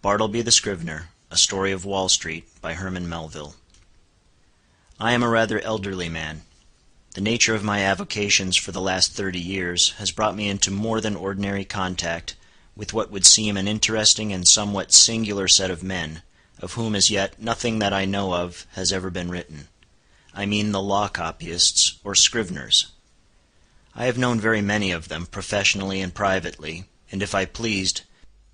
Bartleby the Scrivener, A Story of Wall Street, by Herman Melville. I am a rather elderly man. The nature of my avocations for the last 30 years has brought me into more than ordinary contact with what would seem an interesting and somewhat singular set of men, of whom as yet nothing that I know of has ever been written. I mean the law copyists, or scriveners. I have known very many of them, professionally and privately, and if I pleased,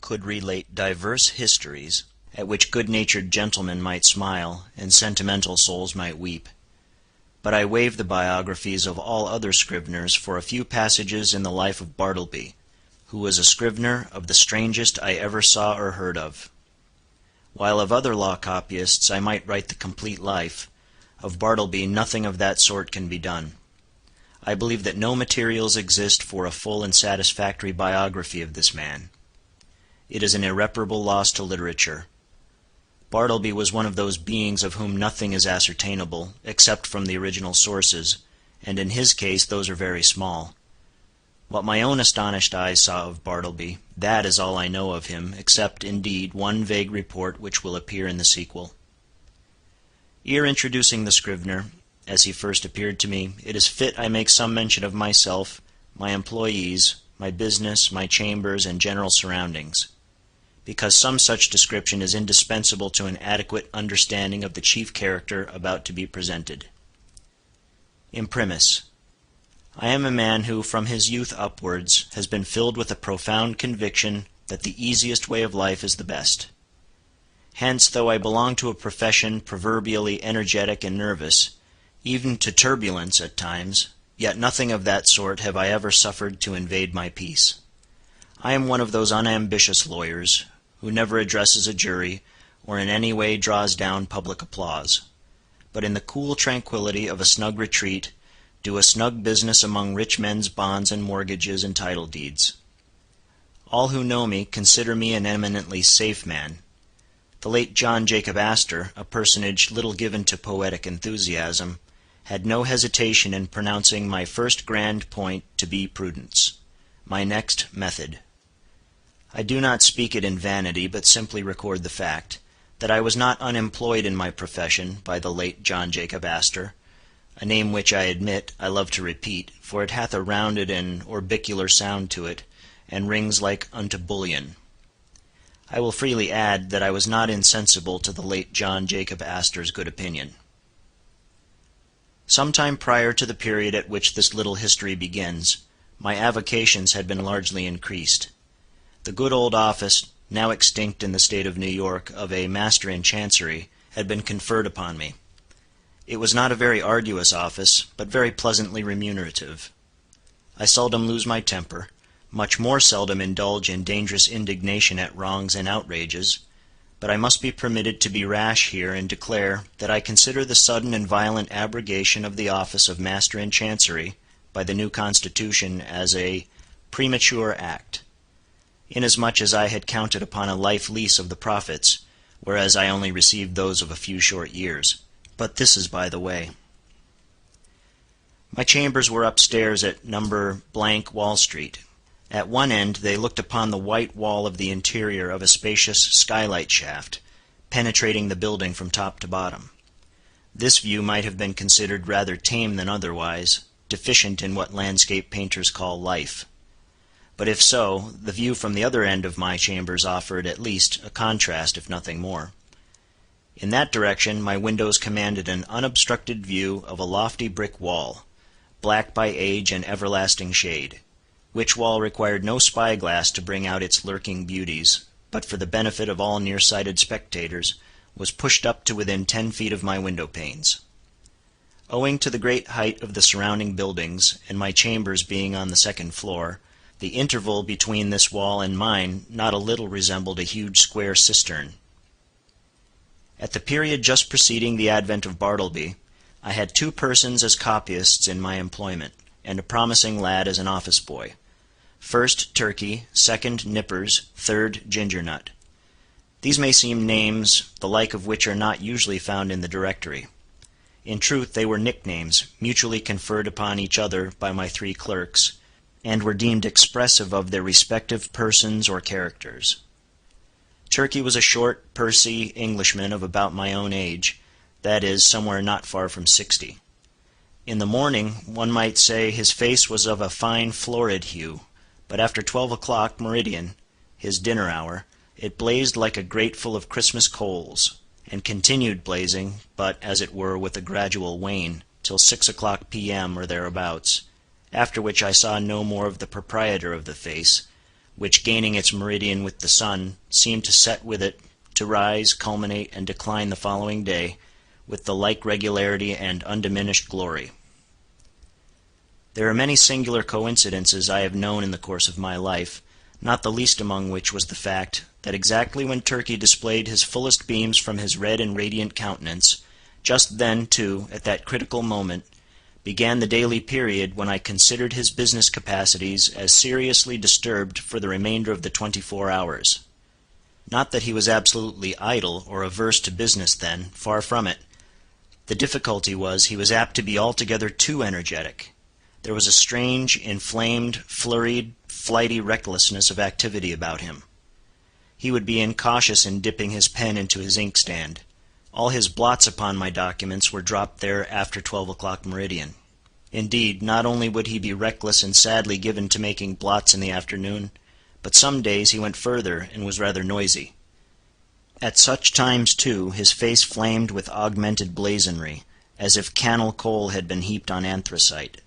could relate diverse histories, at which good-natured gentlemen might smile, and sentimental souls might weep. But I waive the biographies of all other scriveners for a few passages in the life of Bartleby, who was a scrivener of the strangest I ever saw or heard of. While of other law copyists I might write the complete life, of Bartleby nothing of that sort can be done. I believe that no materials exist for a full and satisfactory biography of this man. It is an irreparable loss to literature. Bartleby was one of those beings of whom nothing is ascertainable, except from the original sources, and in his case those are very small. What my own astonished eyes saw of Bartleby, that is all I know of him, except, indeed, one vague report which will appear in the sequel. Ere introducing the scrivener, as he first appeared to me, it is fit I make some mention of myself, my employees, my business, my chambers, and general surroundings, because some such description is indispensable to an adequate understanding of the chief character about to be presented. Imprimis, I am a man who, from his youth upwards, has been filled with a profound conviction that the easiest way of life is the best. Hence, though I belong to a profession proverbially energetic and nervous, even to turbulence at times, yet nothing of that sort have I ever suffered to invade my peace. I am one of those unambitious lawyers, who never addresses a jury, or in any way draws down public applause, but in the cool tranquillity of a snug retreat, do a snug business among rich men's bonds and mortgages and title deeds. All who know me consider me an eminently safe man. The late John Jacob Astor, a personage little given to poetic enthusiasm, had no hesitation in pronouncing my first grand point to be prudence, my next method. I do not speak it in vanity, but simply record the fact, that I was not unemployed in my profession by the late John Jacob Astor, a name which I admit I love to repeat, for it hath a rounded and orbicular sound to it, and rings like unto bullion. I will freely add that I was not insensible to the late John Jacob Astor's good opinion. Some time prior to the period at which this little history begins, my avocations had been largely increased. The good old office, now extinct in the state of New York, of a Master in Chancery, had been conferred upon me. It was not a very arduous office, but very pleasantly remunerative. I seldom lose my temper, much more seldom indulge in dangerous indignation at wrongs and outrages, but I must be permitted to be rash here and declare that I consider the sudden and violent abrogation of the office of Master in Chancery by the new Constitution as a premature act, inasmuch as I had counted upon a life lease of the profits, whereas I only received those of a few short years. But this is by the way. My chambers were upstairs at No. Wall Street. At one end they looked upon the white wall of the interior of a spacious skylight shaft, penetrating the building from top to bottom. This view might have been considered rather tame than otherwise, deficient in what landscape painters call life. But if so, the view from the other end of my chambers offered, at least, a contrast, if nothing more. In that direction my windows commanded an unobstructed view of a lofty brick wall, black by age and everlasting shade, which wall required no spy-glass to bring out its lurking beauties, but for the benefit of all near-sighted spectators, was pushed up to within 10 feet of my window-panes. Owing to the great height of the surrounding buildings, and my chambers being on the second floor, the interval between this wall and mine not a little resembled a huge square cistern. At the period just preceding the advent of Bartleby, I had 2 persons as copyists in my employment, and a promising lad as an office boy. First, Turkey; second, Nippers; third, Ginger Nut. These may seem names, the like of which are not usually found in the directory. In truth, they were nicknames, mutually conferred upon each other by my 3 clerks, and were deemed expressive of their respective persons or characters. Turkey was a short, pursy Englishman of about my own age, that is, somewhere not far from 60. In the morning, one might say his face was of a fine florid hue, but after 12 o'clock meridian, his dinner hour, it blazed like a grate full of Christmas coals, and continued blazing, but, as it were, with a gradual wane, till 6 o'clock p.m. or thereabouts, after which I saw no more of the proprietor of the face, which, gaining its meridian with the sun, seemed to set with it, to rise, culminate, and decline the following day, with the like regularity and undiminished glory. There are many singular coincidences I have known in the course of my life, not the least among which was the fact, that exactly when Turkey displayed his fullest beams from his red and radiant countenance, just then, too, at that critical moment, began the daily period when I considered his business capacities as seriously disturbed for the remainder of the 24 hours. Not that he was absolutely idle or averse to business then, far from it. The difficulty was he was apt to be altogether too energetic. There was a strange, inflamed, flurried, flighty recklessness of activity about him. He would be incautious in dipping his pen into his inkstand. All his blots upon my documents were dropped there after 12 o'clock meridian. Indeed, not only would he be reckless and sadly given to making blots in the afternoon, but some days he went further and was rather noisy. At such times, too, his face flamed with augmented blazonry, as if cannel coal had been heaped on anthracite.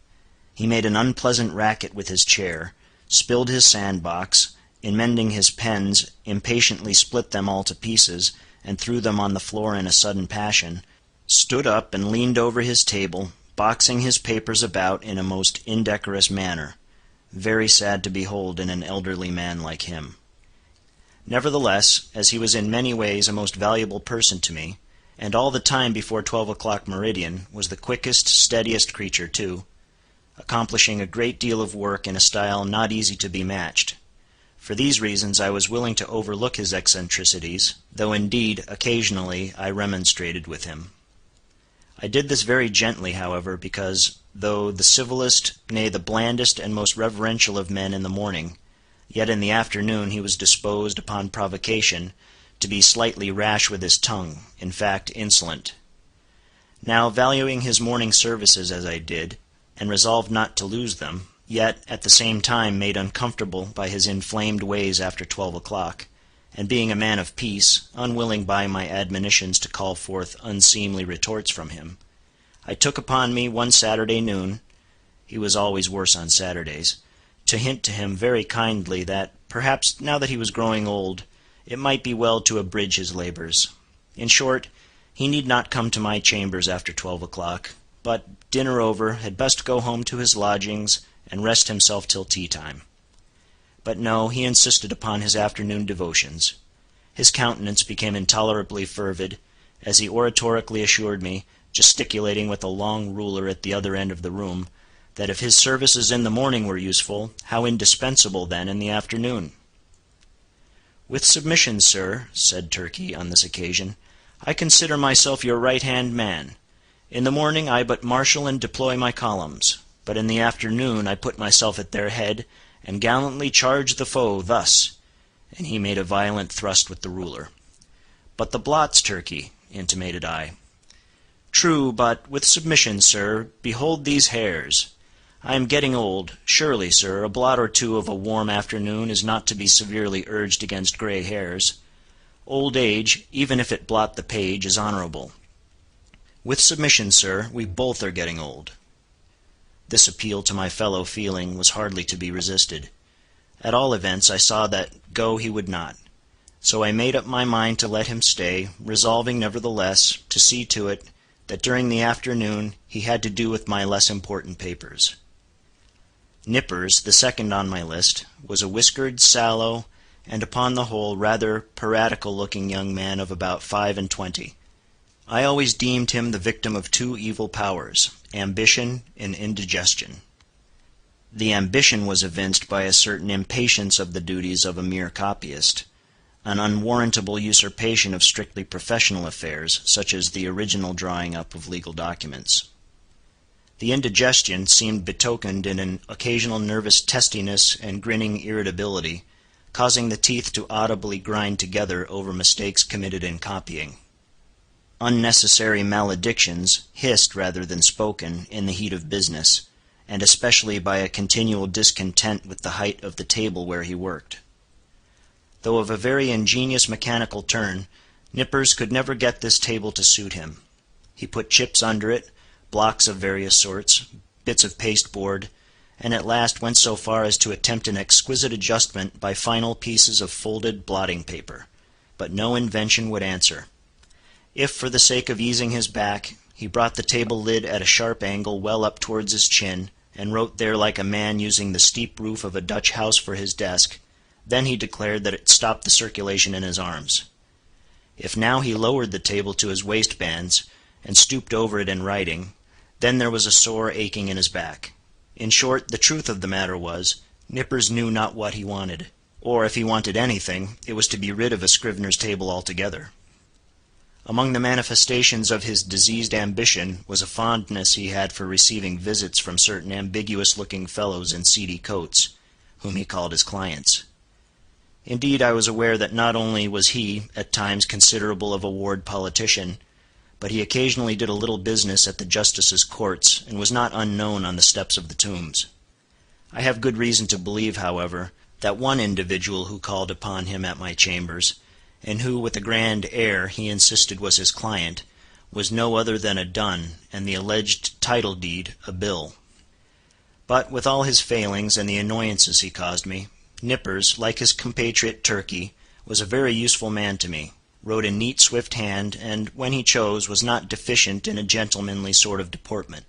He made an unpleasant racket with his chair, spilled his sandbox, in mending his pens, impatiently split them all to pieces, and threw them on the floor in a sudden passion, stood up and leaned over his table, boxing his papers about in a most indecorous manner, very sad to behold in an elderly man like him. Nevertheless, as he was in many ways a most valuable person to me, and all the time before 12 o'clock meridian was the quickest, steadiest creature too, accomplishing a great deal of work in a style not easy to be matched. For these reasons I was willing to overlook his eccentricities, though indeed occasionally I remonstrated with him. I did this very gently, however, because, though the civillest, nay, the blandest and most reverential of men in the morning, yet in the afternoon he was disposed, upon provocation, to be slightly rash with his tongue, in fact insolent. Now, valuing his morning services as I did, and resolved not to lose them, yet at the same time made uncomfortable by his inflamed ways after 12 o'clock, and being a man of peace, unwilling by my admonitions to call forth unseemly retorts from him, I took upon me one Saturday noon (he was always worse on Saturdays) to hint to him very kindly that, perhaps now that he was growing old, it might be well to abridge his labors. In short, he need not come to my chambers after 12 o'clock, but, dinner over, had best go home to his lodgings, and rest himself till tea-time. But no, he insisted upon his afternoon devotions. His countenance became intolerably fervid, as he oratorically assured me, gesticulating with a long ruler at the other end of the room, that if his services in the morning were useful, how indispensable then in the afternoon. "With submission, sir," said Turkey on this occasion, "I consider myself your right-hand man. In the morning I but marshal and deploy my columns, but in the afternoon I put myself at their head, and gallantly charge the foe thus," and he made a violent thrust with the ruler. "But the blots, Turkey," intimated I. "True, but, with submission, sir, behold these hairs. I am getting old. Surely, sir, a blot or two of a warm afternoon is not to be severely urged against gray hairs. Old age, even if it blot the page, is honorable. With submission, sir, we both are getting old." This appeal to my fellow feeling was hardly to be resisted. At all events I saw that go he would not. So I made up my mind to let him stay, resolving nevertheless to see to it that during the afternoon he had to do with my less important papers. Nippers, the second on my list, was a whiskered, sallow, and upon the whole rather piratical-looking young man of about 25. I always deemed him the victim of two evil powers, ambition and indigestion. The ambition was evinced by a certain impatience of the duties of a mere copyist, an unwarrantable usurpation of strictly professional affairs, such as the original drawing up of legal documents. The indigestion seemed betokened in an occasional nervous testiness and grinning irritability, causing the teeth to audibly grind together over mistakes committed in copying. Unnecessary maledictions, hissed rather than spoken, in the heat of business, and especially by a continual discontent with the height of the table where he worked. Though of a very ingenious mechanical turn, Nippers could never get this table to suit him. He put chips under it, blocks of various sorts, bits of pasteboard, and at last went so far as to attempt an exquisite adjustment by final pieces of folded blotting paper, but no invention would answer. If, for the sake of easing his back, he brought the table lid at a sharp angle well up towards his chin, and wrote there like a man using the steep roof of a Dutch house for his desk, then he declared that it stopped the circulation in his arms. If now he lowered the table to his waistbands, and stooped over it in writing, then there was a sore aching in his back. In short, the truth of the matter was, Nippers knew not what he wanted, or if he wanted anything, it was to be rid of a scrivener's table altogether. Among the manifestations of his diseased ambition was a fondness he had for receiving visits from certain ambiguous-looking fellows in seedy coats, whom he called his clients. Indeed, I was aware that not only was he, at times, considerable of a ward politician, but he occasionally did a little business at the justices' courts, and was not unknown on the steps of the tombs. I have good reason to believe, however, that one individual who called upon him at my chambers, and who with a grand air he insisted was his client, was no other than a dun, and the alleged title deed a bill. But with all his failings and the annoyances he caused me, Nippers, like his compatriot Turkey, was a very useful man to me, wrote a neat swift hand, and, when he chose, was not deficient in a gentlemanly sort of deportment.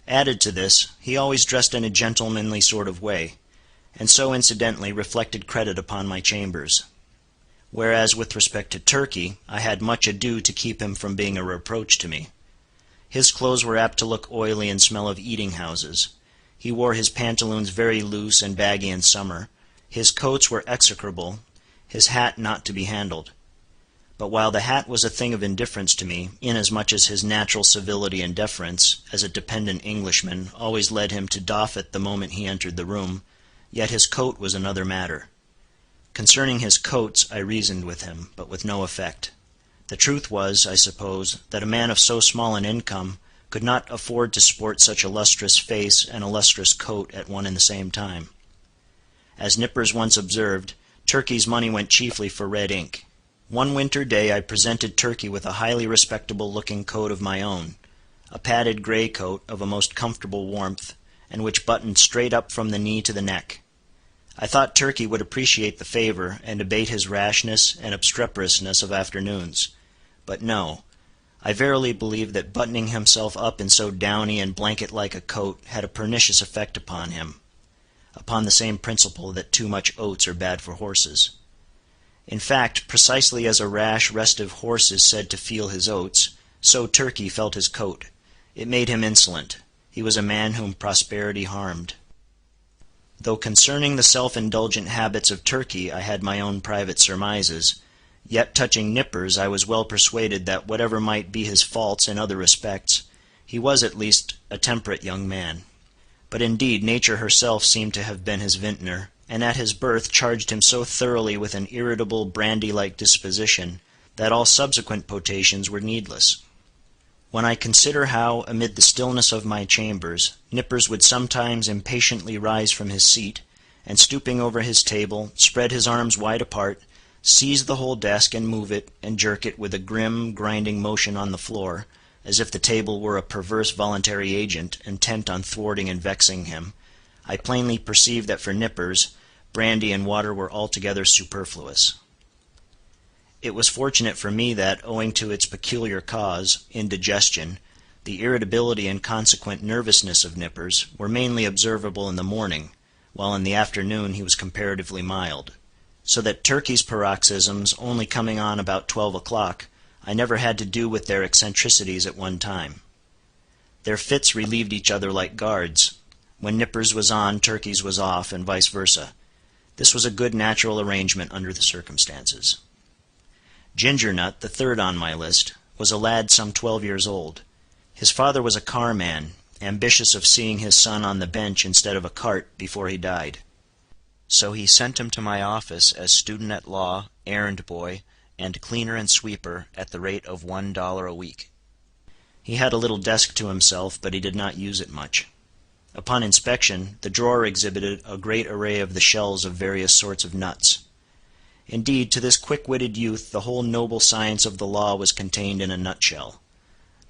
Added to this, he always dressed in a gentlemanly sort of way, and so incidentally reflected credit upon my chambers. Whereas with respect to Turkey, I had much ado to keep him from being a reproach to me. His clothes were apt to look oily and smell of eating-houses. He wore his pantaloons very loose and baggy in summer. His coats were execrable, his hat not to be handled. But while the hat was a thing of indifference to me, inasmuch as his natural civility and deference, as a dependent Englishman, always led him to doff it the moment he entered the room, yet his coat was another matter. Concerning his coats I reasoned with him, but with no effect. The truth was, I suppose, that a man of so small an income could not afford to sport such a lustrous face and a lustrous coat at one and the same time. As Nippers once observed, Turkey's money went chiefly for red ink. One winter day I presented Turkey with a highly respectable-looking coat of my own, a padded gray coat of a most comfortable warmth, and which buttoned straight up from the knee to the neck. I thought Turkey would appreciate the favor, and abate his rashness and obstreperousness of afternoons. But no, I verily believe that buttoning himself up in so downy and blanket-like a coat had a pernicious effect upon him, upon the same principle that too much oats are bad for horses. In fact, precisely as a rash, restive horse is said to feel his oats, so Turkey felt his coat. It made him insolent. He was a man whom prosperity harmed. Though concerning the self-indulgent habits of Turkey I had my own private surmises, yet touching Nippers I was well persuaded that whatever might be his faults in other respects, he was at least a temperate young man. But indeed nature herself seemed to have been his vintner, and at his birth charged him so thoroughly with an irritable, brandy-like disposition, that all subsequent potations were needless. When I consider how, amid the stillness of my chambers, Nippers would sometimes impatiently rise from his seat, and stooping over his table, spread his arms wide apart, seize the whole desk and move it, and jerk it with a grim, grinding motion on the floor, as if the table were a perverse voluntary agent, intent on thwarting and vexing him, I plainly perceived that for Nippers, brandy and water were altogether superfluous. It was fortunate for me that, owing to its peculiar cause, indigestion, the irritability and consequent nervousness of Nippers were mainly observable in the morning, while in the afternoon he was comparatively mild, so that Turkey's paroxysms only coming on about 12 o'clock, I never had to do with their eccentricities at one time. Their fits relieved each other like guards. When Nippers was on, Turkey's was off, and vice versa. This was a good natural arrangement under the circumstances. Gingernut, the third on my list, was a lad some 12 years old. His father was a carman, ambitious of seeing his son on the bench instead of a cart before he died. so he sent him to my office as student at law, errand boy, and cleaner and sweeper at the rate of $1 a week. He had a little desk to himself, but he did not use it much. Upon inspection, the drawer exhibited a great array of the shells of various sorts of nuts. Indeed, to this quick-witted youth the whole noble science of the law was contained in a nutshell.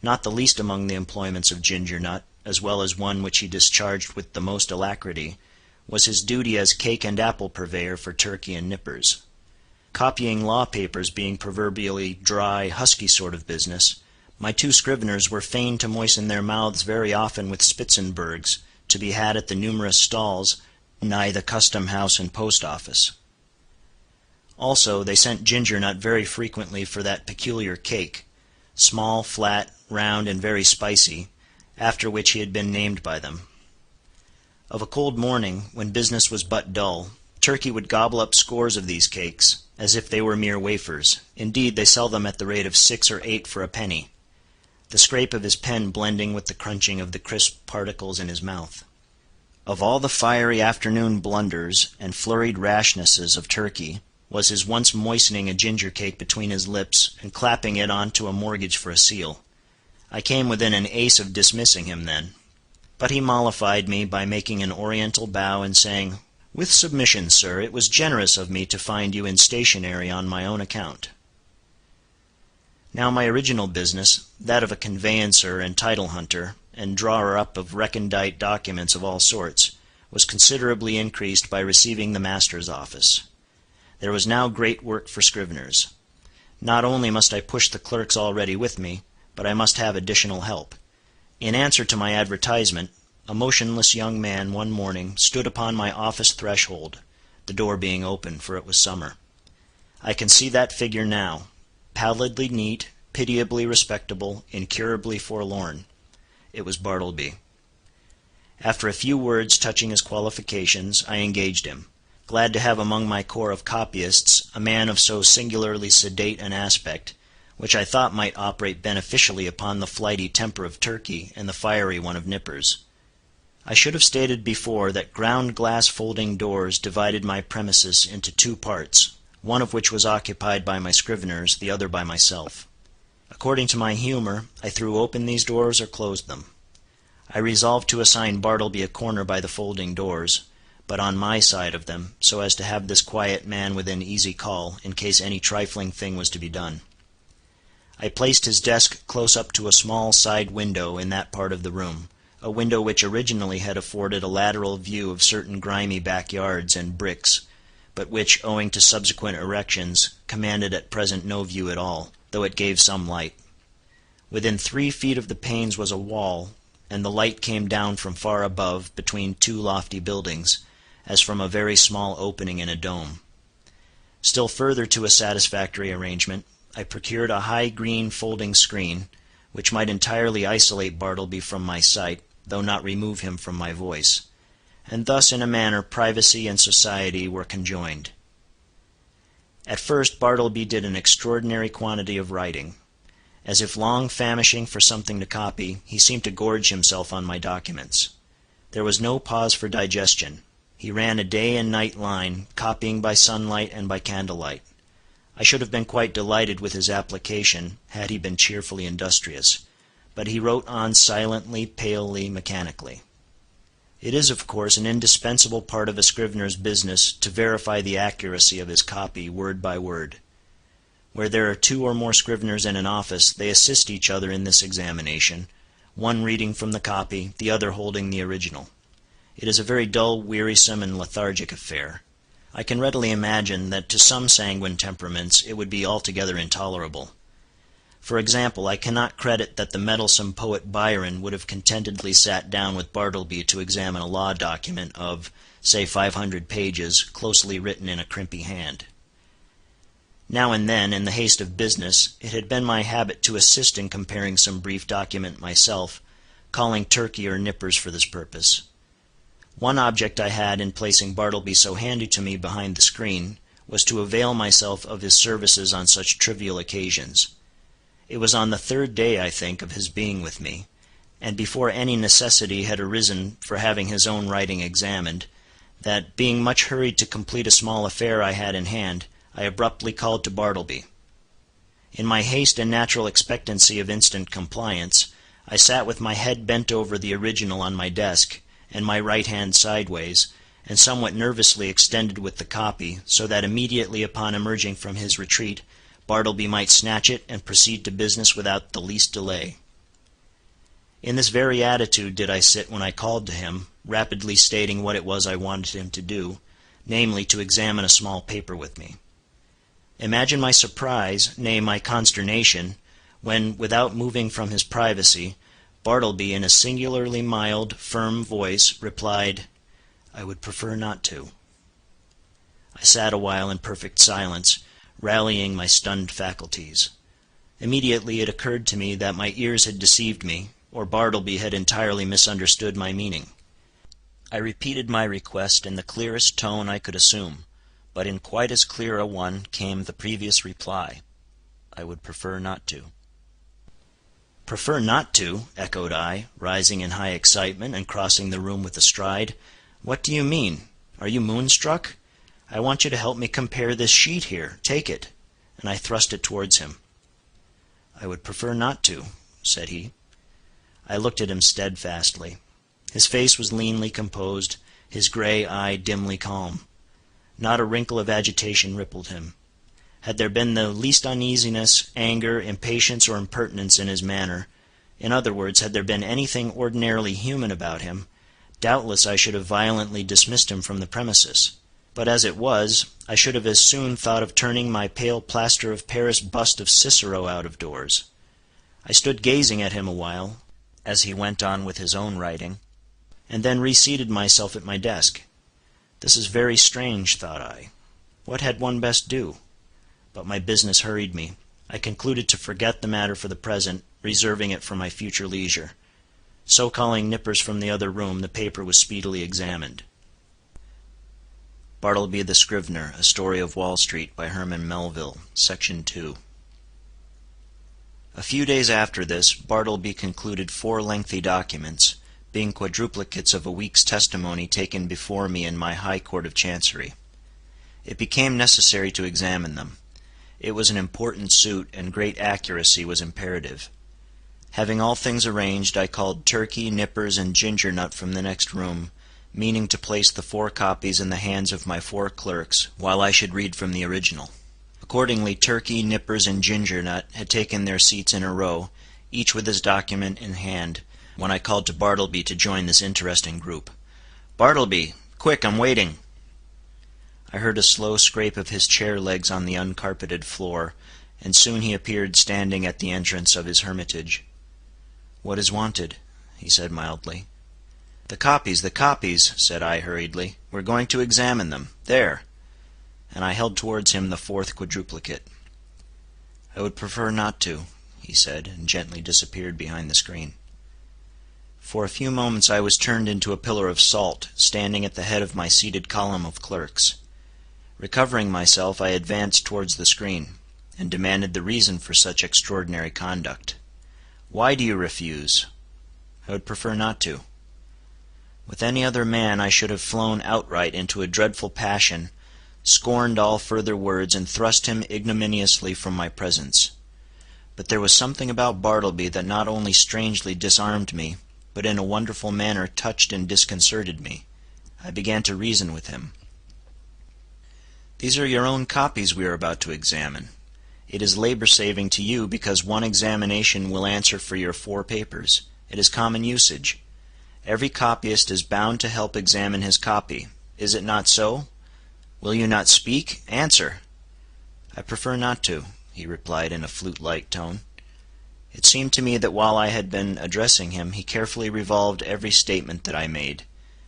Not the least among the employments of Ginger Nut, as well as one which he discharged with the most alacrity, was his duty as cake and apple purveyor for Turkey and Nippers. Copying law papers being proverbially dry, husky sort of business, my two scriveners were fain to moisten their mouths very often with Spitzenbergs, to be had at the numerous stalls nigh the custom house and post office. Also, they sent Ginger Nut very frequently for that peculiar cake, small, flat, round, and very spicy, after which he had been named by them. Of a cold morning, when business was but dull, Turkey would gobble up scores of these cakes, as if they were mere wafers. Indeed, they sell them at the rate of 6 or 8 for a penny, the scrape of his pen blending with the crunching of the crisp particles in his mouth. Of all the fiery afternoon blunders and flurried rashnesses of Turkey, was his once moistening a ginger cake between his lips and clapping it on to a mortgage for a seal. I came within an ace of dismissing him then. But he mollified me by making an oriental bow and saying, "With submission, sir, it was generous of me to find you in stationery on my own account." Now my original business, that of a conveyancer and title hunter, and drawer up of recondite documents of all sorts, was considerably increased by receiving the master's office. There was now great work for scriveners. Not only must I push the clerks already with me, but I must have additional help. In answer to my advertisement, a motionless young man one morning stood upon my office threshold, the door being open, for it was summer. I can see that figure now, pallidly neat, pitiably respectable, incurably forlorn. It was Bartleby. After a few words touching his qualifications, I engaged him, glad to have among my corps of copyists a man of so singularly sedate an aspect, which I thought might operate beneficially upon the flighty temper of Turkey and the fiery one of Nippers. I should have stated before that ground-glass folding doors divided my premises into 2 parts, one of which was occupied by my scriveners, the other by myself. According to my humor, I threw open these doors or closed them. I resolved to assign Bartleby a corner by the folding doors, but on my side of them, so as to have this quiet man within easy call, in case any trifling thing was to be done. I placed his desk close up to a small side window in that part of the room, a window which originally had afforded a lateral view of certain grimy backyards and bricks, but which, owing to subsequent erections, commanded at present no view at all, though it gave some light. Within 3 feet of the panes was a wall, and the light came down from far above, between 2 lofty buildings, as from a very small opening in a dome. Still further to a satisfactory arrangement, I procured a high green folding screen, which might entirely isolate Bartleby from my sight, though not remove him from my voice, and thus in a manner privacy and society were conjoined. At first Bartleby did an extraordinary quantity of writing. As if long famishing for something to copy, he seemed to gorge himself on my documents. There was no pause for digestion. He ran a day and night line, copying by sunlight and by candlelight. I should have been quite delighted with his application, had he been cheerfully industrious, but he wrote on silently, palely, mechanically. It is, of course, an indispensable part of a scrivener's business to verify the accuracy of his copy word by word. Where there are 2 or more scriveners in an office, they assist each other in this examination, one reading from the copy, the other holding the original. It is a very dull, wearisome, and lethargic affair. I can readily imagine that to some sanguine temperaments it would be altogether intolerable. For example, I cannot credit that the meddlesome poet Byron would have contentedly sat down with Bartleby to examine a law document of, say, 500 pages, closely written in a crimpy hand. Now and then, in the haste of business, it had been my habit to assist in comparing some brief document myself, calling Turkey or Nippers for this purpose. One object I had in placing Bartleby so handy to me behind the screen was to avail myself of his services on such trivial occasions. It was on the 3rd day, I think, of his being with me, and before any necessity had arisen for having his own writing examined, that, being much hurried to complete a small affair I had in hand, I abruptly called to Bartleby. In my haste and natural expectancy of instant compliance, I sat with my head bent over the original on my desk, and my right hand sideways, and somewhat nervously extended with the copy, so that immediately upon emerging from his retreat, Bartleby might snatch it and proceed to business without the least delay. In this very attitude did I sit when I called to him, rapidly stating what it was I wanted him to do, namely to examine a small paper with me. Imagine my surprise, nay, my consternation, when, without moving from his privacy, Bartleby, in a singularly mild, firm voice, replied, "I would prefer not to." I sat a while in perfect silence, rallying my stunned faculties. Immediately it occurred to me that my ears had deceived me, or Bartleby had entirely misunderstood my meaning. I repeated my request in the clearest tone I could assume, but in quite as clear a one came the previous reply, "I would prefer not to." "Prefer not to?" echoed I, rising in high excitement and crossing the room with a stride. "What do you mean? Are you moonstruck? I want you to help me compare this sheet here. Take it." And I thrust it towards him. "I would prefer not to," said he. I looked at him steadfastly. His face was leanly composed, his gray eye dimly calm. Not a wrinkle of agitation rippled him. Had there been the least uneasiness, anger, impatience, or impertinence in his manner, in other words, had there been anything ordinarily human about him, doubtless I should have violently dismissed him from the premises. But as it was, I should have as soon thought of turning my pale plaster of Paris bust of Cicero out of doors. I stood gazing at him a while, as he went on with his own writing, and then reseated myself at my desk. This is very strange, thought I. What had one best do? But my business hurried me. I concluded to forget the matter for the present, reserving it for my future leisure. So calling Nippers from the other room, the paper was speedily examined. Bartleby the Scrivener, A Story of Wall Street, by Herman Melville, Section 2. A few days after this, Bartleby concluded 4 lengthy documents, being quadruplicates of a week's testimony taken before me in my High Court of Chancery. It became necessary to examine them. It was an important suit, and great accuracy was imperative. Having all things arranged, I called Turkey, Nippers, and Ginger Nut from the next room, meaning to place the 4 copies in the hands of my 4 clerks, while I should read from the original. Accordingly, Turkey, Nippers, and Ginger Nut had taken their seats in a row, each with his document in hand, when I called to Bartleby to join this interesting group. "Bartleby! Quick, I'm waiting!" I heard a slow scrape of his chair legs on the uncarpeted floor, and soon he appeared standing at the entrance of his hermitage. "What is wanted?" he said mildly. "The copies," said I hurriedly. "We're going to examine them. There!" And I held towards him the 4th quadruplicate. "I would prefer not to," he said, and gently disappeared behind the screen. For a few moments I was turned into a pillar of salt, standing at the head of my seated column of clerks. Recovering myself, I advanced towards the screen, and demanded the reason for such extraordinary conduct. "Why do you refuse?" "I would prefer not to." With any other man I should have flown outright into a dreadful passion, scorned all further words, and thrust him ignominiously from my presence. But there was something about Bartleby that not only strangely disarmed me, but in a wonderful manner touched and disconcerted me. I began to reason with him. "These are your own copies we are about to examine. It is labor-saving to you, because one examination will answer for your 4 papers. It is common usage. Every copyist is bound to help examine his copy. Is it not so? Will you not speak? Answer!" "I prefer not to," he replied in a flute-like tone. It seemed to me that while I had been addressing him, he carefully revolved every statement that I made,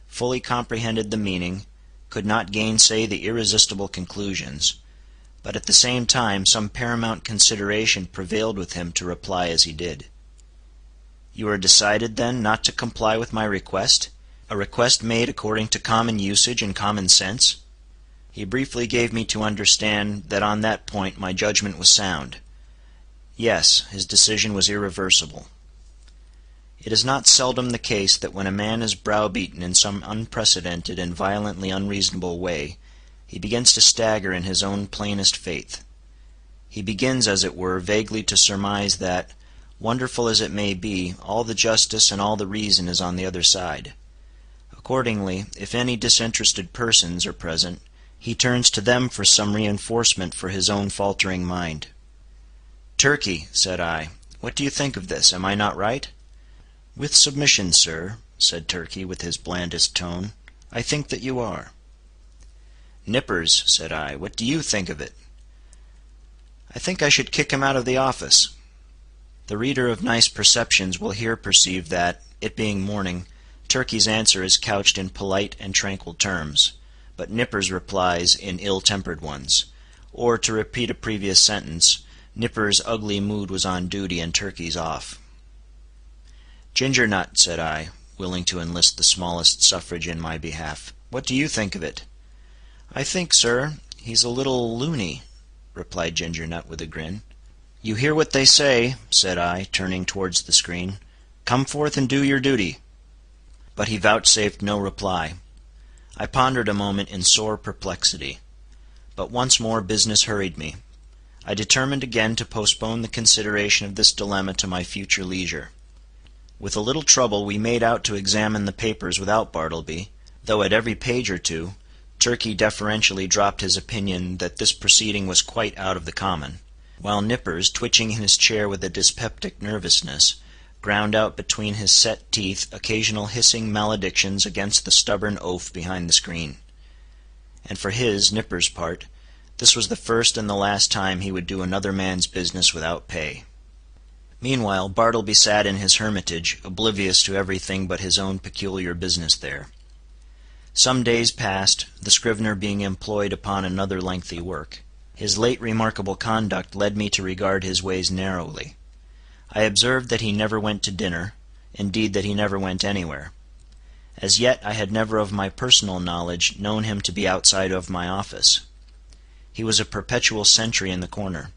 fully comprehended the meaning, could not gainsay the irresistible conclusions, but at the same time some paramount consideration prevailed with him to reply as he did. "You are decided, then, not to comply with my request? A request made according to common usage and common sense?" He briefly gave me to understand that on that point my judgment was sound. Yes, his decision was irreversible. It is not seldom the case that when a man is browbeaten in some unprecedented and violently unreasonable way, he begins to stagger in his own plainest faith. He begins, as it were, vaguely to surmise that, wonderful as it may be, all the justice and all the reason is on the other side. Accordingly, if any disinterested persons are present, he turns to them for some reinforcement for his own faltering mind. "Turkey," said I, "what do you think of this? Am I not right?" "With submission, sir," said Turkey with his blandest tone, "I think that you are." "Nippers," said I, "what do you think of it?" "I think I should kick him out of the office." The reader of nice perceptions will here perceive that, it being morning, Turkey's answer is couched in polite and tranquil terms, but Nippers replies in ill-tempered ones; or, to repeat a previous sentence, Nippers' ugly mood was on duty and Turkey's off. "Ginger Nut," said I, willing to enlist the smallest suffrage in my behalf, "what do you think of it?" "I think, sir, he's a little loony," replied Ginger Nut with a grin. "You hear what they say," said I, turning towards the screen. "Come forth and do your duty." But he vouchsafed no reply. I pondered a moment in sore perplexity. But once more business hurried me. I determined again to postpone the consideration of this dilemma to my future leisure. With a little trouble we made out to examine the papers without Bartleby, though at every page or two, Turkey deferentially dropped his opinion that this proceeding was quite out of the common, while Nippers, twitching in his chair with a dyspeptic nervousness, ground out between his set teeth occasional hissing maledictions against the stubborn oaf behind the screen. And for his, Nippers' part, this was the first and the last time he would do another man's business without pay. Meanwhile Bartleby sat in his hermitage, oblivious to everything but his own peculiar business there. Some days passed, the scrivener being employed upon another lengthy work. His late remarkable conduct led me to regard his ways narrowly. I observed that he never went to dinner, indeed that he never went anywhere. As yet I had never of my personal knowledge known him to be outside of my office. He was a perpetual sentry in the corner.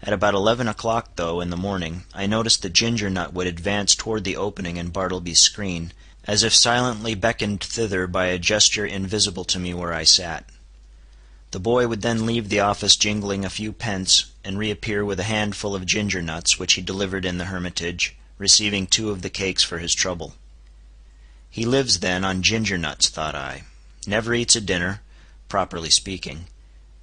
At about 11 o'clock, though, in the morning, I noticed that Ginger Nut would advance toward the opening in Bartleby's screen, as if silently beckoned thither by a gesture invisible to me where I sat. The boy would then leave the office jingling a few pence, and reappear with a handful of ginger nuts, which he delivered in the hermitage, receiving 2 of the cakes for his trouble. He lives, then, on ginger nuts, thought I. Never eats a dinner, properly speaking.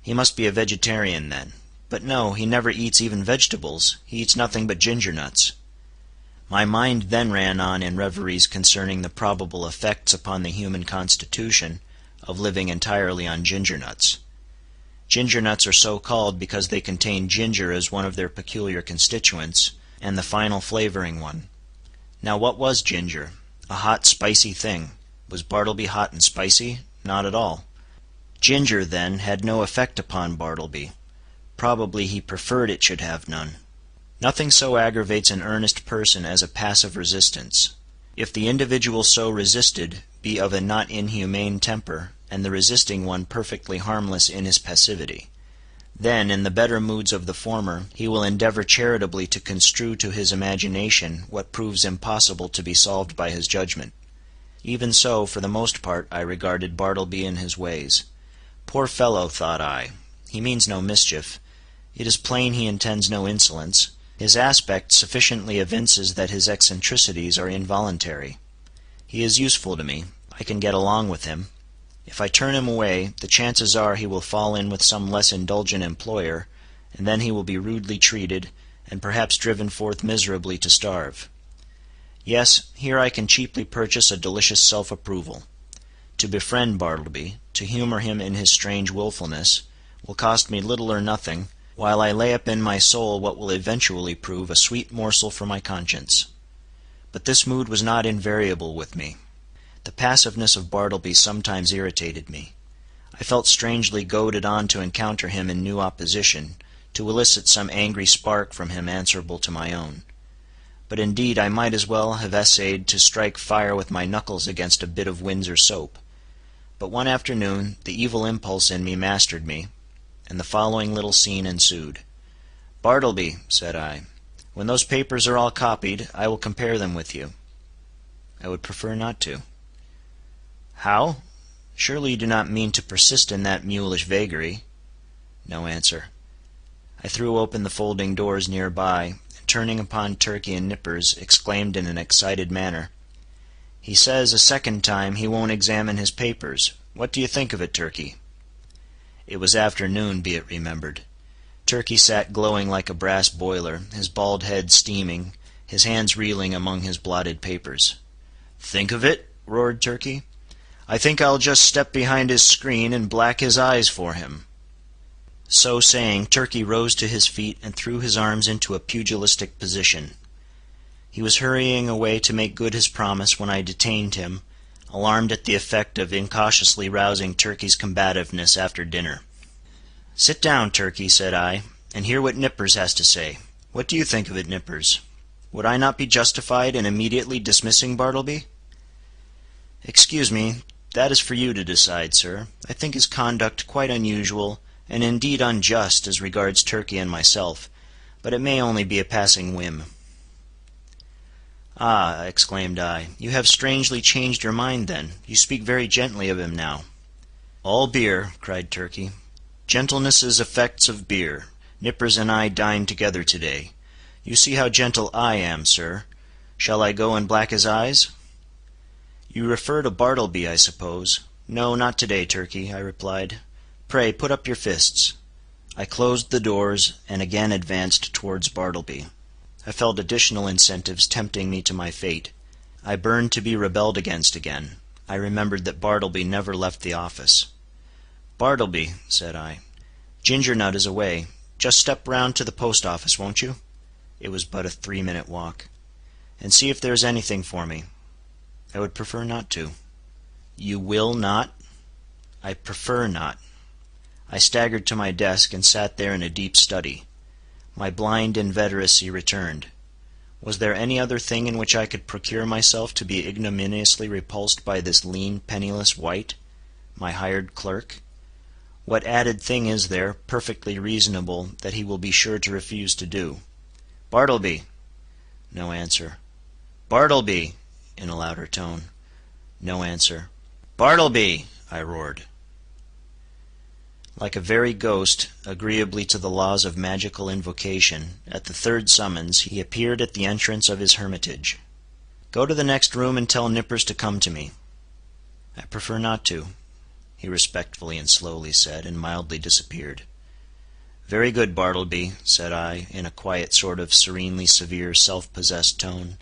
He must be a vegetarian, then. But no, he never eats even vegetables. He eats nothing but ginger nuts. My mind then ran on in reveries concerning the probable effects upon the human constitution of living entirely on ginger nuts. Ginger nuts are so called because they contain ginger as one of their peculiar constituents, and the final flavoring one. Now what was ginger? A hot, spicy thing. Was Bartleby hot and spicy? Not at all. Ginger, then, had no effect upon Bartleby. Probably he preferred it should have none. Nothing so aggravates an earnest person as a passive resistance. If the individual so resisted be of a not inhumane temper, and the resisting one perfectly harmless in his passivity, then, in the better moods of the former, he will endeavor charitably to construe to his imagination what proves impossible to be solved by his judgment. Even so, for the most part, I regarded Bartleby in his ways. Poor fellow, thought I, he means no mischief. It is plain he intends no insolence. His aspect sufficiently evinces that his eccentricities are involuntary. He is useful to me. I can get along with him. If I turn him away, the chances are he will fall in with some less indulgent employer, and then he will be rudely treated, and perhaps driven forth miserably to starve. Yes, here I can cheaply purchase a delicious self-approval. To befriend Bartleby, to humor him in his strange wilfulness, will cost me little or nothing, while I lay up in my soul what will eventually prove a sweet morsel for my conscience. But this mood was not invariable with me. The passiveness of Bartleby sometimes irritated me. I felt strangely goaded on to encounter him in new opposition, to elicit some angry spark from him answerable to my own. But indeed I might as well have essayed to strike fire with my knuckles against a bit of Windsor soap. But one afternoon the evil impulse in me mastered me, and the following little scene ensued. "Bartleby," said I, "when those papers are all copied, I will compare them with you. I would prefer not to. How? Surely you do not mean to persist in that mulish vagary? No answer. I threw open the folding doors near by, and turning upon Turkey and Nippers, exclaimed in an excited manner, "He says a second time he won't examine his papers. What do you think of it, Turkey?" It was afternoon, be it remembered. Turkey sat glowing like a brass boiler, his bald head steaming, his hands reeling among his blotted papers. "Think of it?" roared Turkey. "I think I'll just step behind his screen and black his eyes for him." So saying, Turkey rose to his feet and threw his arms into a pugilistic position. He was hurrying away to make good his promise when I detained him, alarmed at the effect of incautiously rousing Turkey's combativeness after dinner. "Sit down, Turkey," said I, "and hear what Nippers has to say. What do you think of it, Nippers? Would I not be justified in immediately dismissing Bartleby?" "Excuse me, that is for you to decide, sir. I think his conduct quite unusual, and indeed unjust as regards Turkey and myself, but it may only be a passing whim." "Ah," exclaimed I, "you have strangely changed your mind then. You speak very gently of him now." "All beer," cried Turkey. "Gentleness is effects of beer. Nippers and I dined together to-day. You see how gentle I am, sir. Shall I go and black his eyes?" "You refer to Bartleby, I suppose." "No, not to-day, Turkey," I replied. "Pray put up your fists." I closed the doors, and again advanced towards Bartleby. I felt additional incentives tempting me to my fate. I burned to be rebelled against again. I remembered that Bartleby never left the office. "Bartleby," said I, "Ginger Nut is away. Just step round to the post office, won't you?" It was but a 3-minute walk. "And see if there is anything for me." I would prefer not to. "You will not?" "I prefer not." I staggered to my desk, and sat there in a deep study. My blind inveteracy returned. Was there any other thing in which I could procure myself to be ignominiously repulsed by this lean, penniless wight, my hired clerk? What added thing is there, perfectly reasonable, that he will be sure to refuse to do? "Bartleby!" No answer. "Bartleby!" in a louder tone. No answer. "Bartleby!" I roared. Like a very ghost, agreeably to the laws of magical invocation, at the third summons he appeared at the entrance of his hermitage. "Go to the next room and tell Nippers to come to me." "I prefer not to," he respectfully and slowly said, and mildly disappeared. "Very good, Bartleby," said I, in a quiet sort of serenely severe, self-possessed tone,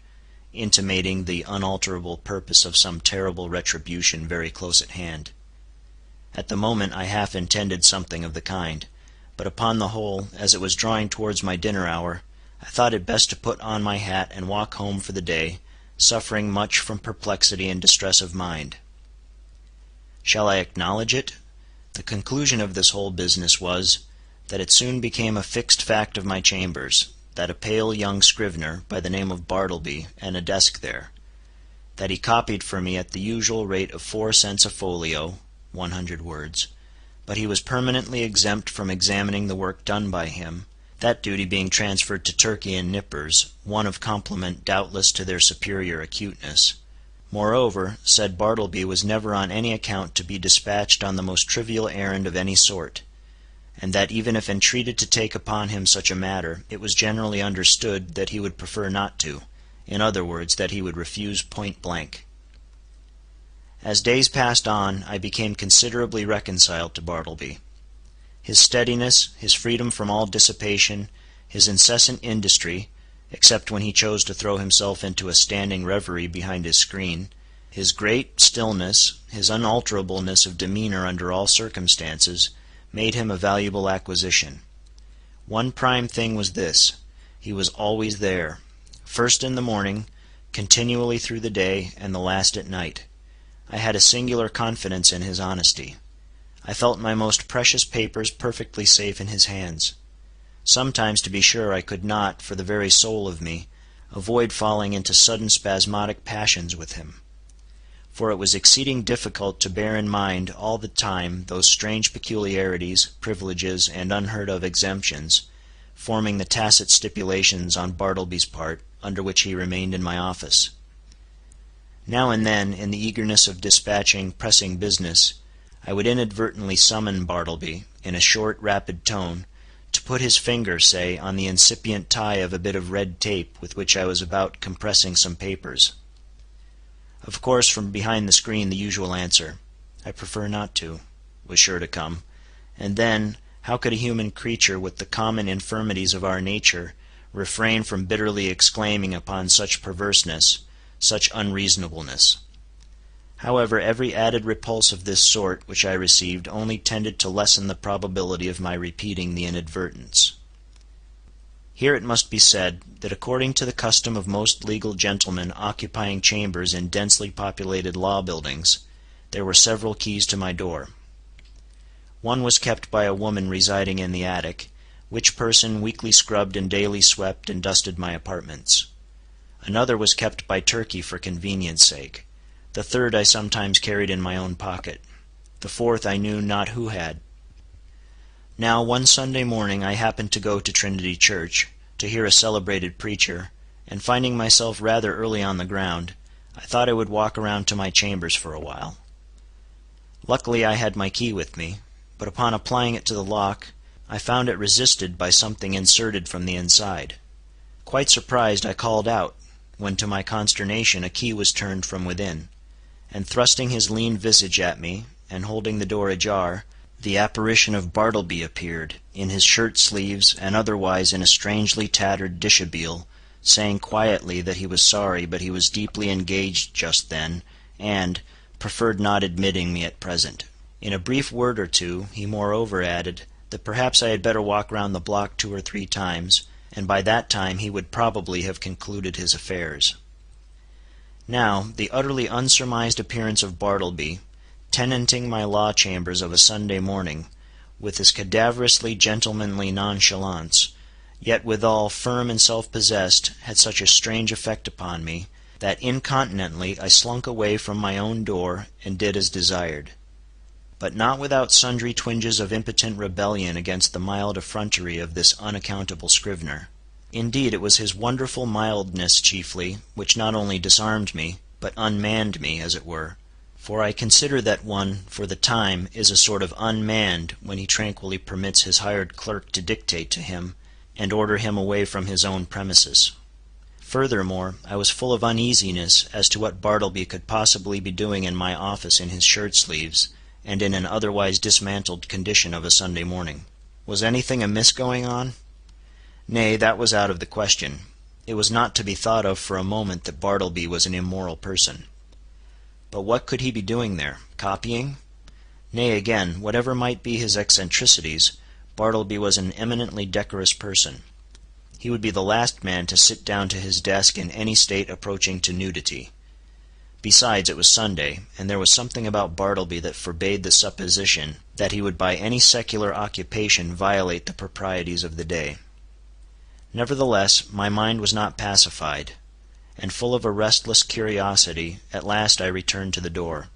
intimating the unalterable purpose of some terrible retribution very close at hand. At the moment I half intended something of the kind, but upon the whole, as it was drawing towards my dinner hour, I thought it best to put on my hat and walk home for the day, suffering much from perplexity and distress of mind. Shall I acknowledge it? The conclusion of this whole business was, that it soon became a fixed fact of my chambers, that a pale young scrivener, by the name of Bartleby, and a desk there; that he copied for me at the usual rate of 4 cents a folio, 100 words, but he was permanently exempt from examining the work done by him, that duty being transferred to Turkey and Nippers, one of compliment doubtless to their superior acuteness. Moreover, said Bartleby was never on any account to be dispatched on the most trivial errand of any sort, and that even if entreated to take upon him such a matter, it was generally understood that he would prefer not to, in other words, that he would refuse point blank. As days passed on, I became considerably reconciled to Bartleby. His steadiness, his freedom from all dissipation, his incessant industry, except when he chose to throw himself into a standing reverie behind his screen, his great stillness, his unalterableness of demeanor under all circumstances, made him a valuable acquisition. One prime thing was this: he was always there, first in the morning, continually through the day, and the last at night. I had a singular confidence in his honesty. I felt my most precious papers perfectly safe in his hands. Sometimes, to be sure, I could not, for the very soul of me, avoid falling into sudden spasmodic passions with him. For it was exceeding difficult to bear in mind all the time those strange peculiarities, privileges, and unheard-of exemptions, forming the tacit stipulations on Bartleby's part, under which he remained in my office. Now and then, in the eagerness of dispatching pressing business, I would inadvertently summon Bartleby, in a short, rapid tone, to put his finger, say, on the incipient tie of a bit of red tape with which I was about compressing some papers. Of course, from behind the screen the usual answer, "I prefer not to," was sure to come, and then, how could a human creature with the common infirmities of our nature refrain from bitterly exclaiming upon such perverseness, such unreasonableness? However, every added repulse of this sort which I received only tended to lessen the probability of my repeating the inadvertence. Here it must be said, that according to the custom of most legal gentlemen occupying chambers in densely populated law buildings, there were several keys to my door. One was kept by a woman residing in the attic, which person weekly scrubbed and daily swept and dusted my apartments. Another was kept by Turkey for convenience sake. The third I sometimes carried in my own pocket. The fourth I knew not who had. Now, one Sunday morning I happened to go to Trinity Church, to hear a celebrated preacher, and finding myself rather early on the ground, I thought I would walk around to my chambers for a while. Luckily I had my key with me, but upon applying it to the lock, I found it resisted by something inserted from the inside. Quite surprised, I called out, when to my consternation a key was turned from within, and thrusting his lean visage at me, and holding the door ajar, the apparition of Bartleby appeared, in his shirt-sleeves and otherwise in a strangely tattered dishabille, saying quietly that he was sorry, but he was deeply engaged just then, and preferred not admitting me at present. In a brief word or two he moreover added that perhaps I had better walk round the block 2 or 3 times, and by that time he would probably have concluded his affairs. Now, the utterly unsurmised appearance of Bartleby, tenanting my law chambers of a Sunday morning, with his cadaverously gentlemanly nonchalance, yet withal firm and self-possessed, had such a strange effect upon me, that incontinently I slunk away from my own door and did as desired. But not without sundry twinges of impotent rebellion against the mild effrontery of this unaccountable scrivener. Indeed, it was his wonderful mildness chiefly, which not only disarmed me, but unmanned me, as it were. For I consider that one, for the time, is a sort of unmanned when he tranquilly permits his hired clerk to dictate to him, and order him away from his own premises. Furthermore, I was full of uneasiness as to what Bartleby could possibly be doing in my office in his shirt-sleeves, and in an otherwise dismantled condition of a Sunday morning. Was anything amiss going on? Nay, that was out of the question. It was not to be thought of for a moment that Bartleby was an immoral person. But what could he be doing there? Copying? Nay, again, whatever might be his eccentricities, Bartleby was an eminently decorous person. He would be the last man to sit down to his desk in any state approaching to nudity. Besides, it was Sunday, and there was something about Bartleby that forbade the supposition that he would by any secular occupation violate the proprieties of the day. Nevertheless, my mind was not pacified, and full of a restless curiosity, at last I returned to the door.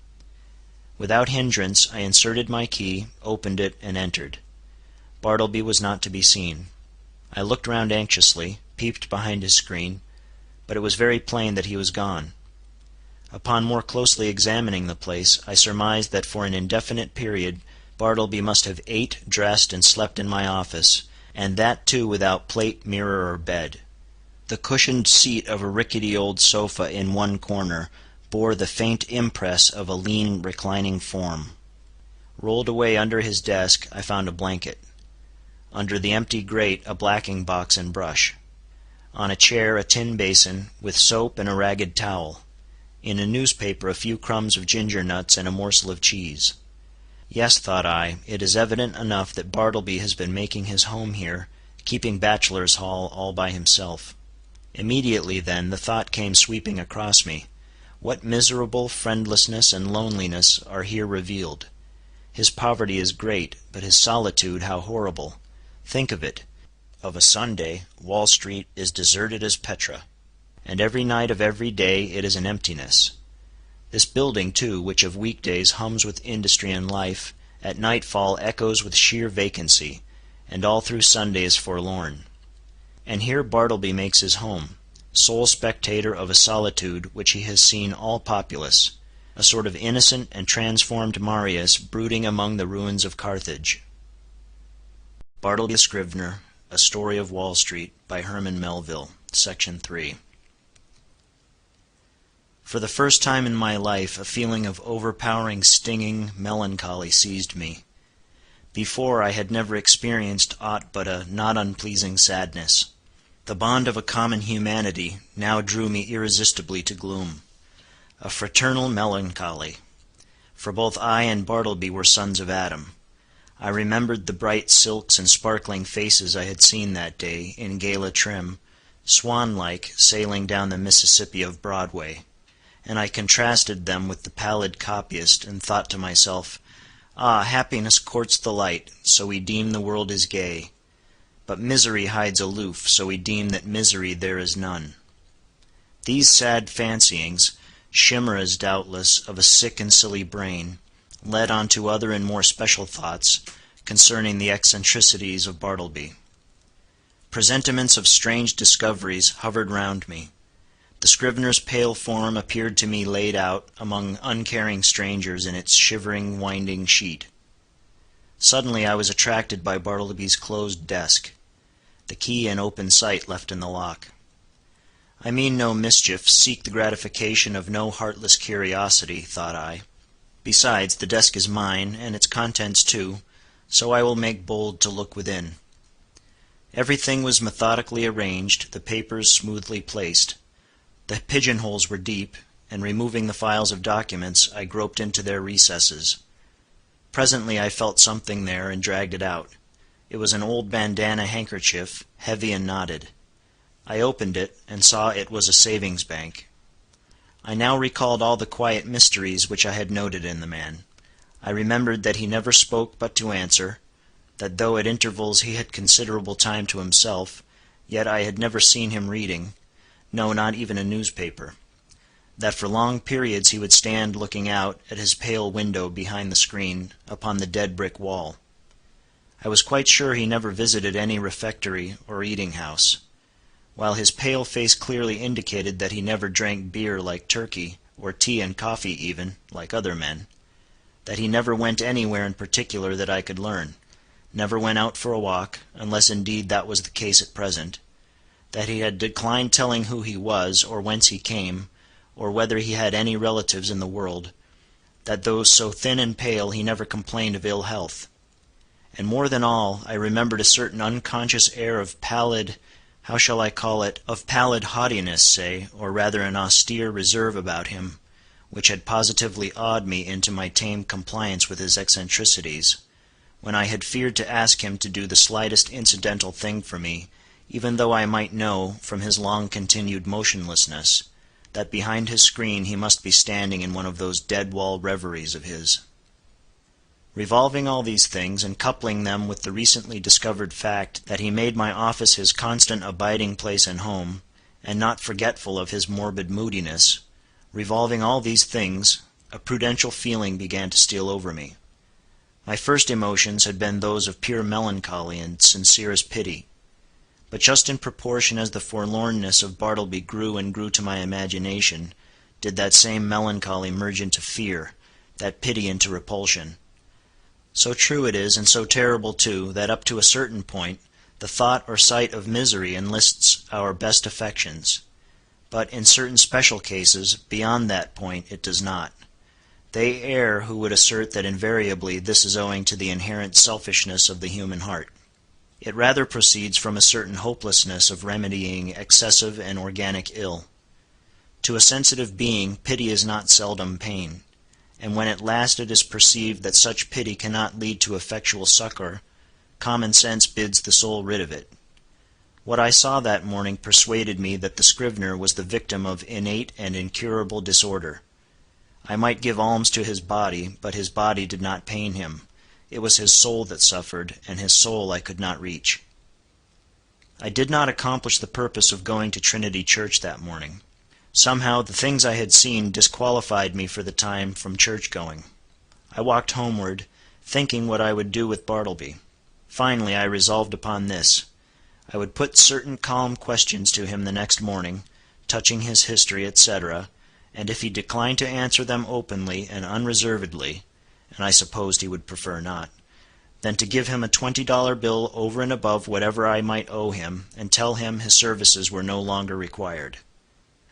Without hindrance I inserted my key, opened it, and entered. Bartleby was not to be seen. I looked round anxiously, peeped behind his screen, but it was very plain that he was gone. Upon more closely examining the place, I surmised that for an indefinite period Bartleby must have ate, dressed, and slept in my office, and that too without plate, mirror, or bed. The cushioned seat of a rickety old sofa in one corner bore the faint impress of a lean reclining form. Rolled away under his desk I found a blanket. Under the empty grate a blacking box and brush. On a chair a tin basin, with soap and a ragged towel. In a newspaper a few crumbs of ginger nuts and a morsel of cheese. Yes, thought I, it is evident enough that Bartleby has been making his home here, keeping bachelor's hall all by himself. Immediately, then, the thought came sweeping across me. What miserable friendlessness and loneliness are here revealed. His poverty is great, but his solitude how horrible. Think of it. Of a Sunday, Wall Street is deserted as Petra, and every night of every day it is an emptiness. This building, too, which of weekdays hums with industry and life, at nightfall echoes with sheer vacancy, and all through Sunday is forlorn. And here Bartleby makes his home, sole spectator of a solitude which he has seen all populous, a sort of innocent and transformed Marius brooding among the ruins of Carthage. Bartleby the Scrivener, A Story of Wall Street, by Herman Melville, Section 3. For the first time in my life a feeling of overpowering, stinging melancholy seized me. Before I had never experienced aught but a not unpleasing sadness. The bond of a common humanity now drew me irresistibly to gloom. A fraternal melancholy. For both I and Bartleby were sons of Adam. I remembered the bright silks and sparkling faces I had seen that day, in gala trim, swan-like, sailing down the Mississippi of Broadway, and I contrasted them with the pallid copyist, and thought to myself, "Ah, happiness courts the light, so we deem the world is gay. But misery hides aloof, so we deem that misery there is none." These sad fancyings, chimeras doubtless of a sick and silly brain, led on to other and more special thoughts concerning the eccentricities of Bartleby. Presentiments of strange discoveries hovered round me. The scrivener's pale form appeared to me laid out among uncaring strangers in its shivering, winding sheet. Suddenly I was attracted by Bartleby's closed desk, the key in open sight left in the lock. I mean no mischief, seek the gratification of no heartless curiosity, thought I. Besides, the desk is mine, and its contents too, so I will make bold to look within. Everything was methodically arranged, the papers smoothly placed. The pigeonholes were deep, and removing the files of documents, I groped into their recesses. Presently I felt something there, and dragged it out. It was an old bandana handkerchief, heavy and knotted. I opened it, and saw it was a savings bank. I now recalled all the quiet mysteries which I had noted in the man. I remembered that he never spoke but to answer, that though at intervals he had considerable time to himself, yet I had never seen him reading, no, not even a newspaper; that for long periods he would stand looking out, at his pale window behind the screen, upon the dead brick wall. I was quite sure he never visited any refectory or eating-house, while his pale face clearly indicated that he never drank beer like Turkey, or tea and coffee even, like other men; that he never went anywhere in particular that I could learn, never went out for a walk, unless indeed that was the case at present; that he had declined telling who he was, or whence he came, or whether he had any relatives in the world; that though so thin and pale he never complained of ill health. And more than all, I remembered a certain unconscious air of pallid, how shall I call it, of pallid haughtiness, say, or rather an austere reserve about him, which had positively awed me into my tame compliance with his eccentricities, when I had feared to ask him to do the slightest incidental thing for me, even though I might know, from his long-continued motionlessness, that behind his screen he must be standing in one of those dead-wall reveries of his. Revolving all these things, and coupling them with the recently discovered fact that he made my office his constant abiding place and home, and not forgetful of his morbid moodiness, revolving all these things, a prudential feeling began to steal over me. My first emotions had been those of pure melancholy and sincerest pity. But just in proportion as the forlornness of Bartleby grew and grew to my imagination, did that same melancholy merge into fear, that pity into repulsion. So true it is, and so terrible too, that up to a certain point, the thought or sight of misery enlists our best affections. But in certain special cases, beyond that point, it does not. They err who would assert that invariably this is owing to the inherent selfishness of the human heart. It rather proceeds from a certain hopelessness of remedying excessive and organic ill. To a sensitive being, pity is not seldom pain, and when at last it is perceived that such pity cannot lead to effectual succor, common sense bids the soul rid of it. What I saw that morning persuaded me that the scrivener was the victim of innate and incurable disorder. I might give alms to his body, but his body did not pain him. It was his soul that suffered, and his soul I could not reach. I did not accomplish the purpose of going to Trinity Church that morning. Somehow the things I had seen disqualified me for the time from church-going. I walked homeward, thinking what I would do with Bartleby. Finally I resolved upon this. I would put certain calm questions to him the next morning, touching his history, etc., and if he declined to answer them openly and unreservedly, and I supposed he would prefer not, then to give him a $20 bill over and above whatever I might owe him, and tell him his services were no longer required;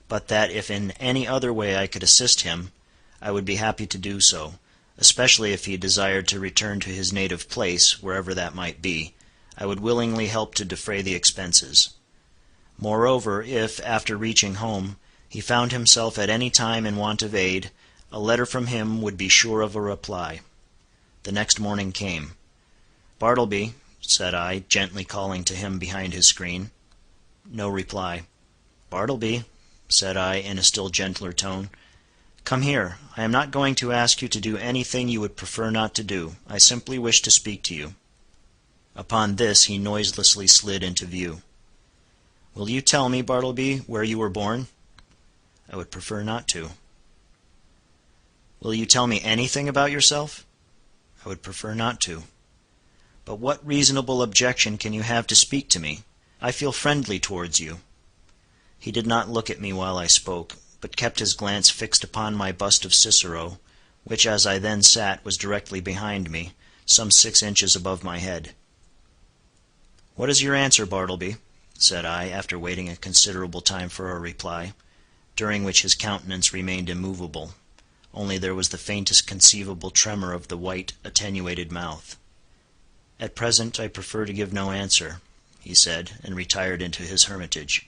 but that if in any other way I could assist him, I would be happy to do so, especially if he desired to return to his native place, wherever that might be, I would willingly help to defray the expenses. Moreover, if, after reaching home, he found himself at any time in want of aid, a letter from him would be sure of a reply. The next morning came. "Bartleby," said I, gently calling to him behind his screen. No reply. "Bartleby," said I, in a still gentler tone, "come here. I am not going to ask you to do anything you would prefer not to do. I simply wish to speak to you." Upon this he noiselessly slid into view. "Will you tell me, Bartleby, where you were born?" "I would prefer not to." "Will you tell me anything about yourself?" "I would prefer not to." "But what reasonable objection can you have to speak to me? I feel friendly towards you." He did not look at me while I spoke, but kept his glance fixed upon my bust of Cicero, which as I then sat was directly behind me, some 6 inches above my head. "What is your answer, Bartleby?" said I, after waiting a considerable time for a reply, during which his countenance remained immovable, only there was the faintest conceivable tremor of the white, attenuated mouth. "At present I prefer to give no answer," he said, and retired into his hermitage.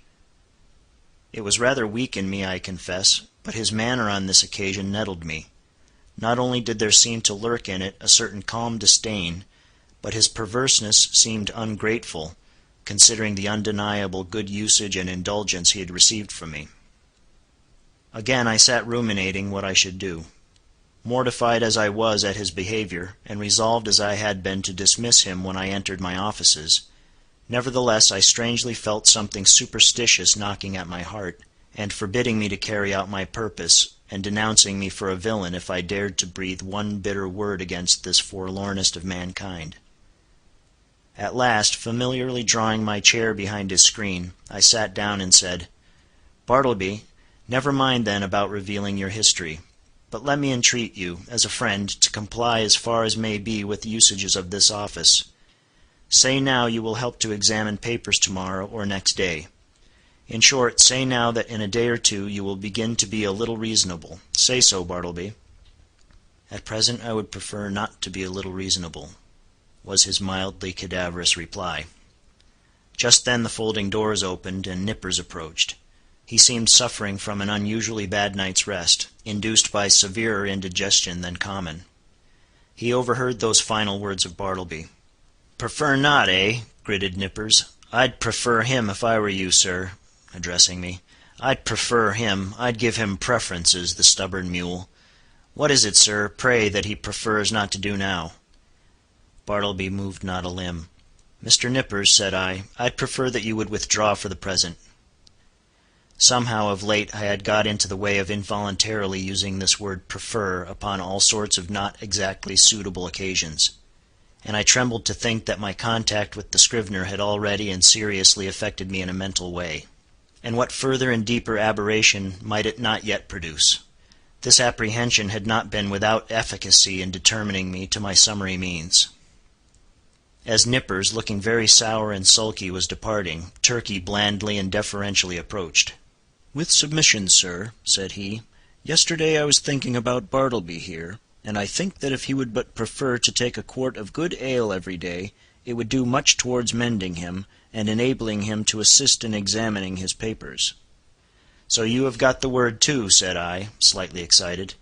It was rather weak in me, I confess, but his manner on this occasion nettled me. Not only did there seem to lurk in it a certain calm disdain, but his perverseness seemed ungrateful, considering the undeniable good usage and indulgence he had received from me. Again I sat ruminating what I should do. Mortified as I was at his behavior, and resolved as I had been to dismiss him when I entered my offices, nevertheless I strangely felt something superstitious knocking at my heart, and forbidding me to carry out my purpose, and denouncing me for a villain if I dared to breathe one bitter word against this forlornest of mankind. At last, familiarly drawing my chair behind his screen, I sat down and said, "Bartleby, never mind then about revealing your history. But let me entreat you, as a friend, to comply as far as may be with the usages of this office. Say now you will help to examine papers tomorrow or next day. In short, say now that in a day or two you will begin to be a little reasonable. Say so, Bartleby." "At present I would prefer not to be a little reasonable," was his mildly cadaverous reply. Just then the folding doors opened, and Nippers approached. He seemed suffering from an unusually bad night's rest, induced by severer indigestion than common. He overheard those final words of Bartleby. "Prefer not, eh?" gritted Nippers. "I'd prefer him if I were you, sir," addressing me. "I'd prefer him. I'd give him preferences, the stubborn mule. What is it, sir, pray, that he prefers not to do now?" Bartleby moved not a limb. "Mr. Nippers," said I, "I'd prefer that you would withdraw for the present." Somehow of late I had got into the way of involuntarily using this word "prefer" upon all sorts of not exactly suitable occasions, and I trembled to think that my contact with the Scrivener had already and seriously affected me in a mental way. And what further and deeper aberration might it not yet produce? This apprehension had not been without efficacy in determining me to my summary means. As Nippers, looking very sour and sulky, was departing, Turkey blandly and deferentially approached. "With submission, sir," said he, "yesterday I was thinking about Bartleby here, and I think that if he would but prefer to take a quart of good ale every day, it would do much towards mending him, and enabling him to assist in examining his papers." "So you have got the word too," said I, slightly excited.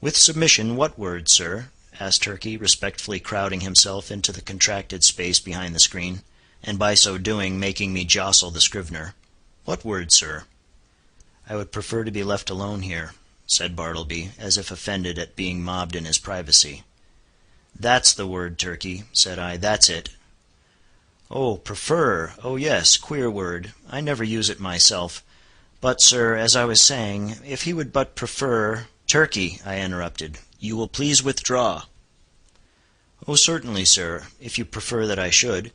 "With submission, what word, sir?" asked Turkey, respectfully crowding himself into the contracted space behind the screen, and by so doing making me jostle the Scrivener. "What word, sir?" "I would prefer to be left alone here," said Bartleby, as if offended at being mobbed in his privacy. "That's the word, Turkey," said I, "that's it." "Oh, prefer! Oh yes, queer word. I never use it myself. But, sir, as I was saying, if he would but prefer—" "Turkey," I interrupted, "you will please withdraw." "Oh, certainly, sir, if you prefer that I should."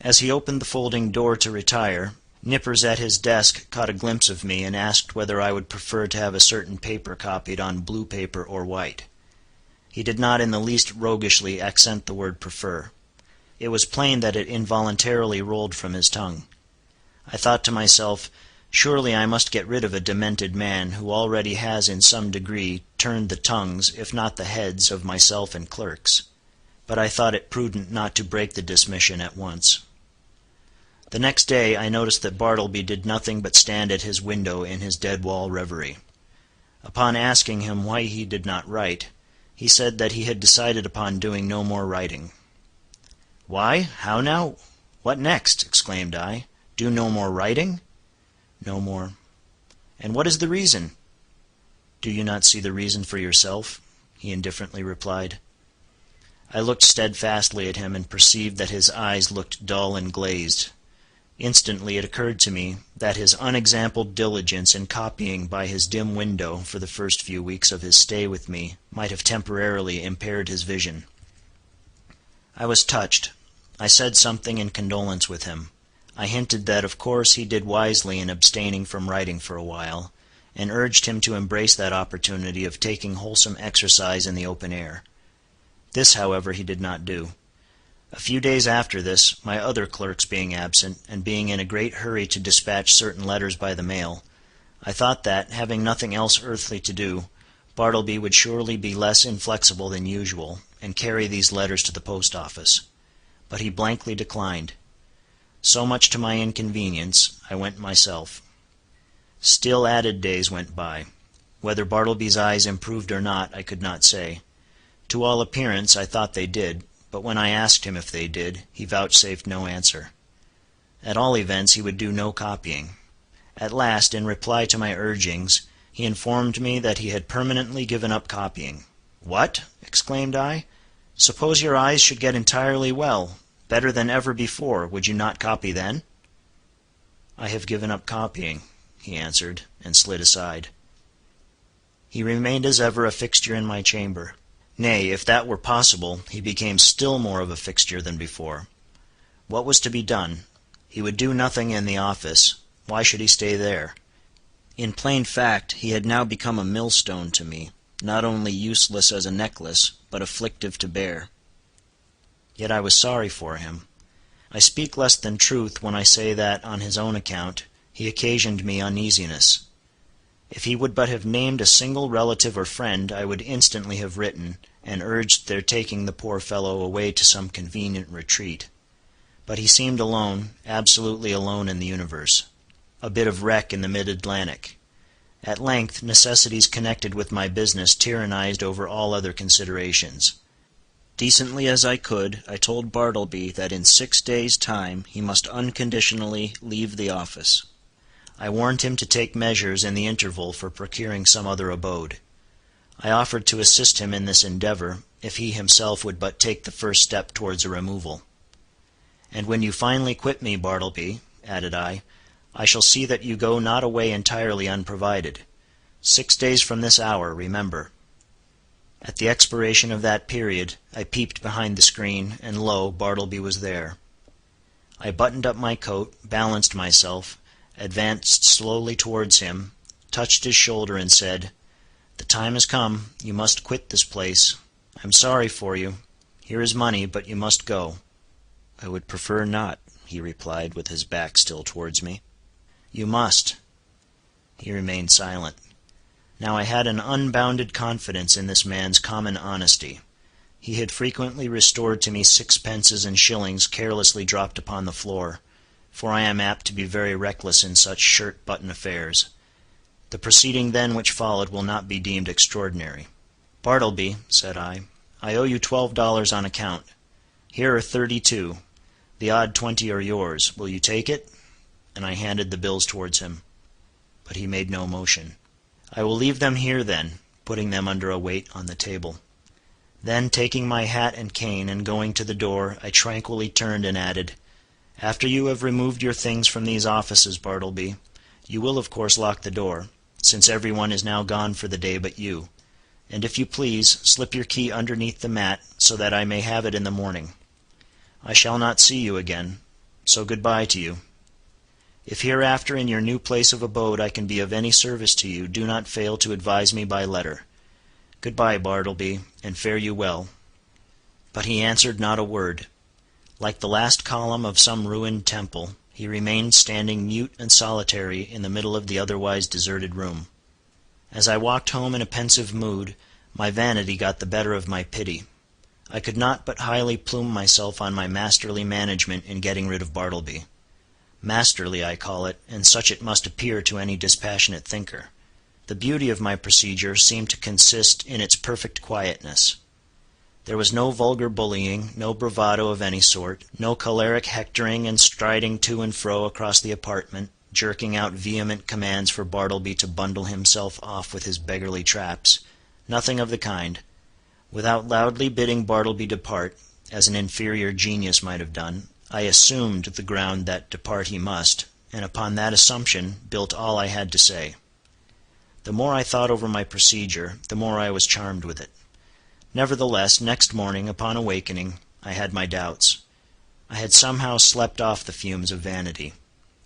As he opened the folding door to retire, Nippers at his desk caught a glimpse of me and asked whether I would prefer to have a certain paper copied on blue paper or white. He did not in the least roguishly accent the word prefer. It was plain that it involuntarily rolled from his tongue. I thought to myself, surely I must get rid of a demented man who already has in some degree turned the tongues, if not the heads, of myself and clerks. But I thought it prudent not to break the dismission at once. The next day I noticed that Bartleby did nothing but stand at his window in his dead-wall reverie. Upon asking him why he did not write, he said that he had decided upon doing no more writing. "Why? How now? What next?" exclaimed I. "Do no more writing?" "No more." "And what is the reason?" "Do you not see the reason for yourself?" he indifferently replied. I looked steadfastly at him and perceived that his eyes looked dull and glazed. Instantly it occurred to me that his unexampled diligence in copying by his dim window for the first few weeks of his stay with me might have temporarily impaired his vision. I was touched. I said something in condolence with him. I hinted that of course he did wisely in abstaining from writing for a while, and urged him to embrace that opportunity of taking wholesome exercise in the open air. This, however, he did not do. A few days after this, my other clerks being absent, and being in a great hurry to dispatch certain letters by the mail, I thought that, having nothing else earthly to do, Bartleby would surely be less inflexible than usual, and carry these letters to the post-office. But he blankly declined. So much to my inconvenience, I went myself. Still added days went by. Whether Bartleby's eyes improved or not, I could not say. To all appearance, I thought they did, but when I asked him if they did, he vouchsafed no answer. At all events, he would do no copying. At last, in reply to my urgings, he informed me that he had permanently given up copying. "What?" exclaimed I. "Suppose your eyes should get entirely well, better than ever before, would you not copy then?" "I have given up copying," he answered, and slid aside. He remained as ever a fixture in my chamber. Nay, if that were possible, he became still more of a fixture than before. What was to be done? He would do nothing in the office. Why should he stay there? In plain fact, he had now become a millstone to me, not only useless as a necklace, but afflictive to bear. Yet I was sorry for him. I speak less than truth when I say that, on his own account, he occasioned me uneasiness. If he would but have named a single relative or friend, I would instantly have written, and urged their taking the poor fellow away to some convenient retreat. But he seemed alone, absolutely alone in the universe. A bit of wreck in the mid-Atlantic. At length, necessities connected with my business tyrannized over all other considerations. Decently as I could, I told Bartleby that in 6 days' time he must unconditionally leave the office. I warned him to take measures in the interval for procuring some other abode. I offered to assist him in this endeavor, if he himself would but take the first step towards a removal. "And when you finally quit me, Bartleby," added I shall see that you go not away entirely unprovided. 6 days from this hour, remember." At the expiration of that period, I peeped behind the screen, and lo, Bartleby was there. I buttoned up my coat, balanced myself, advanced slowly towards him, touched his shoulder, and said, "The time has come. You must quit this place. I am sorry for you. Here is money, but you must go." "I would prefer not," he replied, with his back still towards me. "You must." He remained silent. Now I had an unbounded confidence in this man's common honesty. He had frequently restored to me sixpences and shillings carelessly dropped upon the floor, for I am apt to be very reckless in such shirt-button affairs. The proceeding then which followed will not be deemed extraordinary. "Bartleby," said I owe you $12 on account. Here are 32. The odd 20 are yours. Will you take it?" And I handed the bills towards him. But he made no motion. "I will leave them here then," putting them under a weight on the table. Then taking my hat and cane and going to the door, I tranquilly turned and added, "After you have removed your things from these offices, Bartleby, you will of course lock the door, since every one is now gone for the day but you, and if you please, slip your key underneath the mat, so that I may have it in the morning. I shall not see you again, so good-bye to you." If hereafter in your new place of abode I can be of any service to you, do not fail to advise me by letter. Good-bye, Bartleby, and fare you well." But he answered not a word. Like the last column of some ruined temple, he remained standing mute and solitary in the middle of the otherwise deserted room. As I walked home in a pensive mood, my vanity got the better of my pity. I could not but highly plume myself on my masterly management in getting rid of Bartleby. Masterly, I call it, and such it must appear to any dispassionate thinker. The beauty of my procedure seemed to consist in its perfect quietness. There was no vulgar bullying, no bravado of any sort, no choleric hectoring and striding to and fro across the apartment, jerking out vehement commands for Bartleby to bundle himself off with his beggarly traps. Nothing of the kind. Without loudly bidding Bartleby depart, as an inferior genius might have done, I assumed the ground that depart he must, and upon that assumption built all I had to say. The more I thought over my procedure, the more I was charmed with it. Nevertheless, next morning, upon awakening, I had my doubts. I had somehow slept off the fumes of vanity.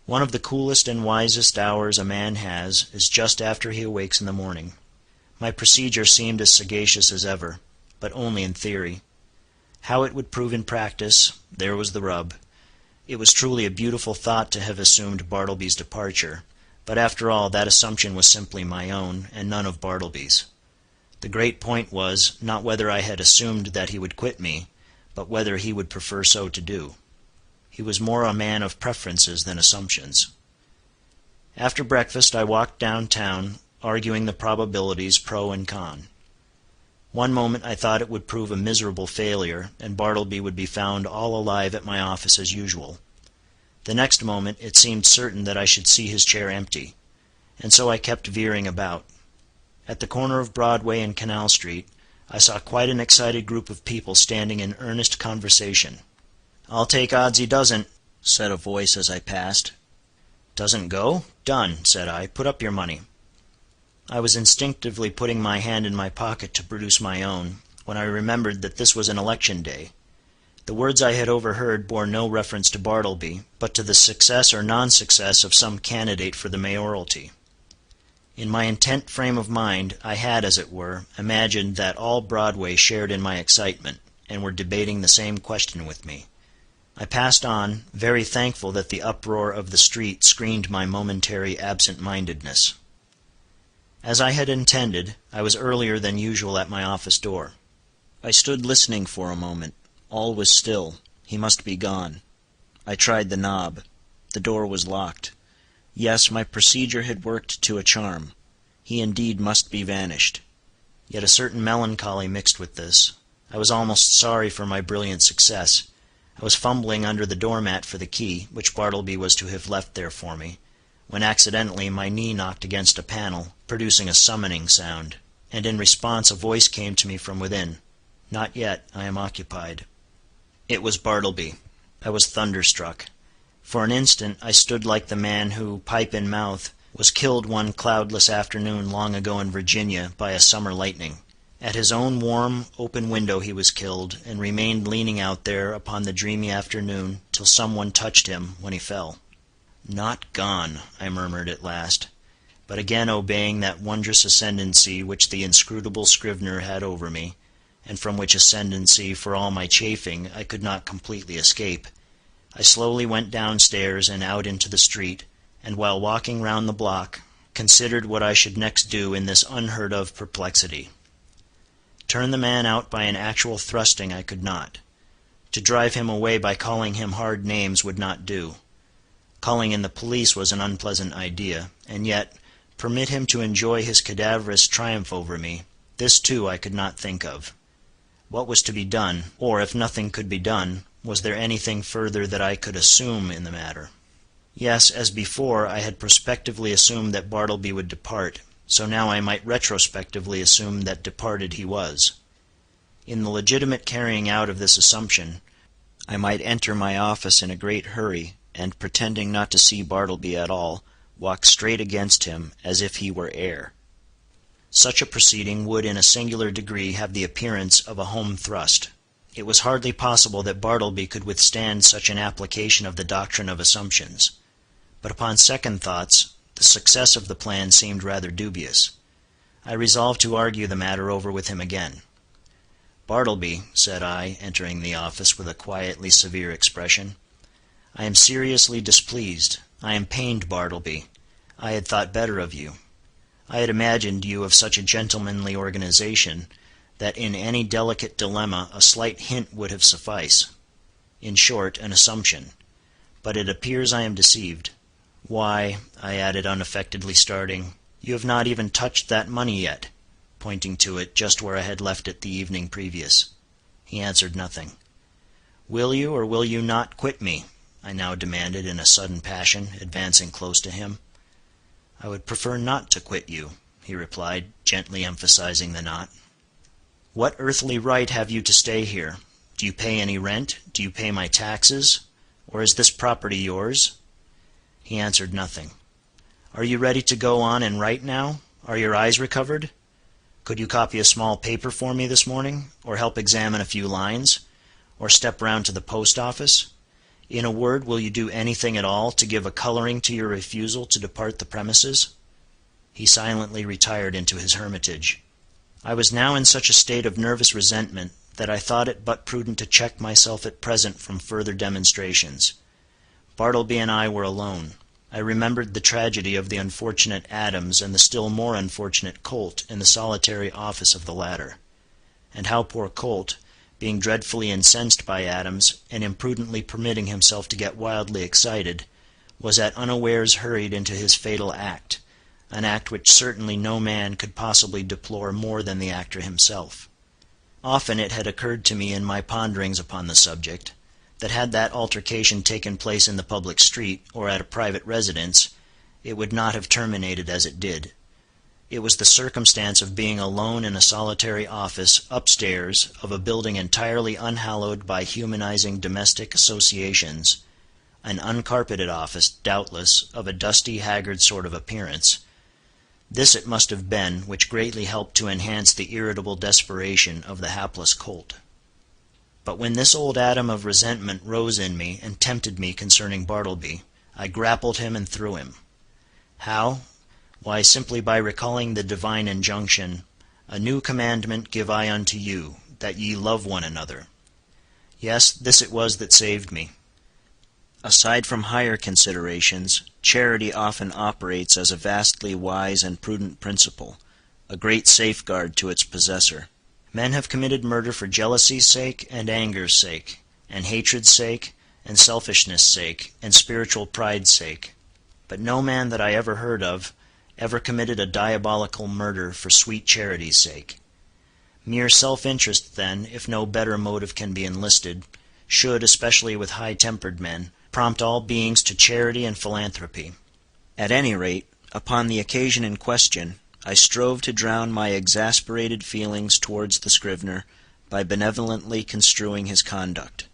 One of the coolest and wisest hours a man has is just after he awakes in the morning. My procedure seemed as sagacious as ever, but only in theory. How it would prove in practice, there was the rub. It was truly a beautiful thought to have assumed Bartleby's departure, but after all that assumption was simply my own, and none of Bartleby's. The great point was, not whether I had assumed that he would quit me, but whether he would prefer so to do. He was more a man of preferences than assumptions. After breakfast I walked downtown, arguing the probabilities pro and con. One moment I thought it would prove a miserable failure, and Bartleby would be found all alive at my office as usual. The next moment it seemed certain that I should see his chair empty, and so I kept veering about. At the corner of Broadway and Canal Street, I saw quite an excited group of people standing in earnest conversation. "I'll take odds he doesn't," said a voice as I passed. "Doesn't go? Done," said I. "Put up your money." I was instinctively putting my hand in my pocket to produce my own, when I remembered that this was an election day. The words I had overheard bore no reference to Bartleby, but to the success or non-success of some candidate for the mayoralty. In my intent frame of mind, I had, as it were, imagined that all Broadway shared in my excitement, and were debating the same question with me. I passed on, very thankful that the uproar of the street screened my momentary absent-mindedness. As I had intended, I was earlier than usual at my office door. I stood listening for a moment. All was still. He must be gone. I tried the knob. The door was locked. Yes, my procedure had worked to a charm. He indeed must be vanished. Yet a certain melancholy mixed with this. I was almost sorry for my brilliant success. I was fumbling under the doormat for the key, which Bartleby was to have left there for me, when accidentally my knee knocked against a panel, producing a summoning sound, and in response a voice came to me from within. "Not yet, I am occupied." It was Bartleby. I was thunderstruck. For an instant I stood like the man who, pipe in mouth, was killed one cloudless afternoon long ago in Virginia by a summer lightning. At his own warm, open window he was killed, and remained leaning out there upon the dreamy afternoon till some one touched him, when he fell. "Not gone," I murmured at last, but again obeying that wondrous ascendancy which the inscrutable Scrivener had over me, and from which ascendancy, for all my chafing, I could not completely escape, I slowly went downstairs and out into the street, and while walking round the block, considered what I should next do in this unheard-of perplexity. Turn the man out by an actual thrusting I could not. To drive him away by calling him hard names would not do. Calling in the police was an unpleasant idea, and yet, permit him to enjoy his cadaverous triumph over me, this too I could not think of. What was to be done, or if nothing could be done, was there anything further that I could assume in the matter? Yes, as before, I had prospectively assumed that Bartleby would depart, so now I might retrospectively assume that departed he was. In the legitimate carrying out of this assumption, I might enter my office in a great hurry, and pretending not to see Bartleby at all, walk straight against him as if he were air. Such a proceeding would in a singular degree have the appearance of a home thrust. It was hardly possible that Bartleby could withstand such an application of the doctrine of assumptions. But upon second thoughts, the success of the plan seemed rather dubious. I resolved to argue the matter over with him again. "Bartleby," said I, entering the office with a quietly severe expression, "I am seriously displeased. I am pained, Bartleby. I had thought better of you. I had imagined you of such a gentlemanly organization, that in any delicate dilemma a slight hint would have sufficed. In short, an assumption. But it appears I am deceived. Why," I added unaffectedly starting, "you have not even touched that money yet," pointing to it just where I had left it the evening previous. He answered nothing. "Will you or will you not quit me?" I now demanded in a sudden passion, advancing close to him. "I would prefer not to quit you," he replied, gently emphasizing the "not." "What earthly right have you to stay here? Do you pay any rent? Do you pay my taxes? Or is this property yours?" He answered nothing. "Are you ready to go on and write now? Are your eyes recovered? Could you copy a small paper for me this morning, or help examine a few lines, or step round to the post office? In a word, will you do anything at all to give a coloring to your refusal to depart the premises?" He silently retired into his hermitage. I was now in such a state of nervous resentment that I thought it but prudent to check myself at present from further demonstrations. Bartleby and I were alone. I remembered the tragedy of the unfortunate Adams and the still more unfortunate Colt in the solitary office of the latter; and how poor Colt, being dreadfully incensed by Adams, and imprudently permitting himself to get wildly excited, was at unawares hurried into his fatal act, an act which certainly no man could possibly deplore more than the actor himself. Often it had occurred to me in my ponderings upon the subject, that had that altercation taken place in the public street, or at a private residence, it would not have terminated as it did. It was the circumstance of being alone in a solitary office, upstairs, of a building entirely unhallowed by humanizing domestic associations, an uncarpeted office, doubtless, of a dusty, haggard sort of appearance. This it must have been which greatly helped to enhance the irritable desperation of the hapless Colt. But when this old atom of resentment rose in me and tempted me concerning Bartleby, I grappled him and threw him. How? Why, simply by recalling the divine injunction, "A new commandment give I unto you, that ye love one another." Yes, this it was that saved me. Aside from higher considerations, charity often operates as a vastly wise and prudent principle, a great safeguard to its possessor. Men have committed murder for jealousy's sake and anger's sake, and hatred's sake, and selfishness' sake, and spiritual pride's sake. But no man that I ever heard of ever committed a diabolical murder for sweet charity's sake. Mere self-interest, then, if no better motive can be enlisted, should, especially with high-tempered men, prompt all beings to charity and philanthropy. At any rate, upon the occasion in question, I strove to drown my exasperated feelings towards the scrivener by benevolently construing his conduct.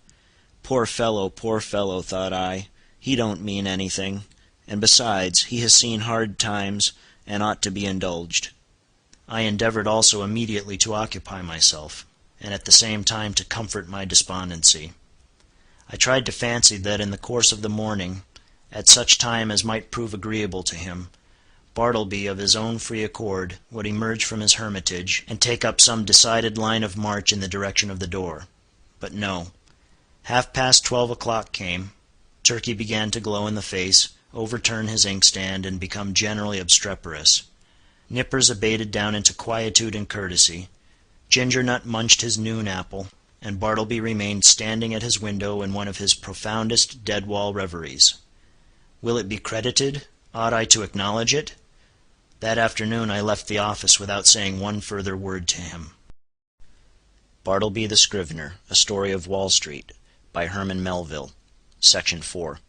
Poor fellow, thought I, he don't mean anything, and besides, he has seen hard times, and ought to be indulged. I endeavored also immediately to occupy myself, and at the same time to comfort my despondency. I tried to fancy that in the course of the morning, at such time as might prove agreeable to him, Bartleby, of his own free accord, would emerge from his hermitage, and take up some decided line of march in the direction of the door. But no. 12:30 o'clock came. Turkey began to glow in the face, overturn his inkstand, and become generally obstreperous. Nippers abated down into quietude and courtesy. Ginger-Nut munched his noon apple, and Bartleby remained standing at his window in one of his profoundest dead-wall reveries. Will it be credited? Ought I to acknowledge it? That afternoon I left the office without saying one further word to him. Bartleby the Scrivener, A Story of Wall Street, by Herman Melville, Section 4.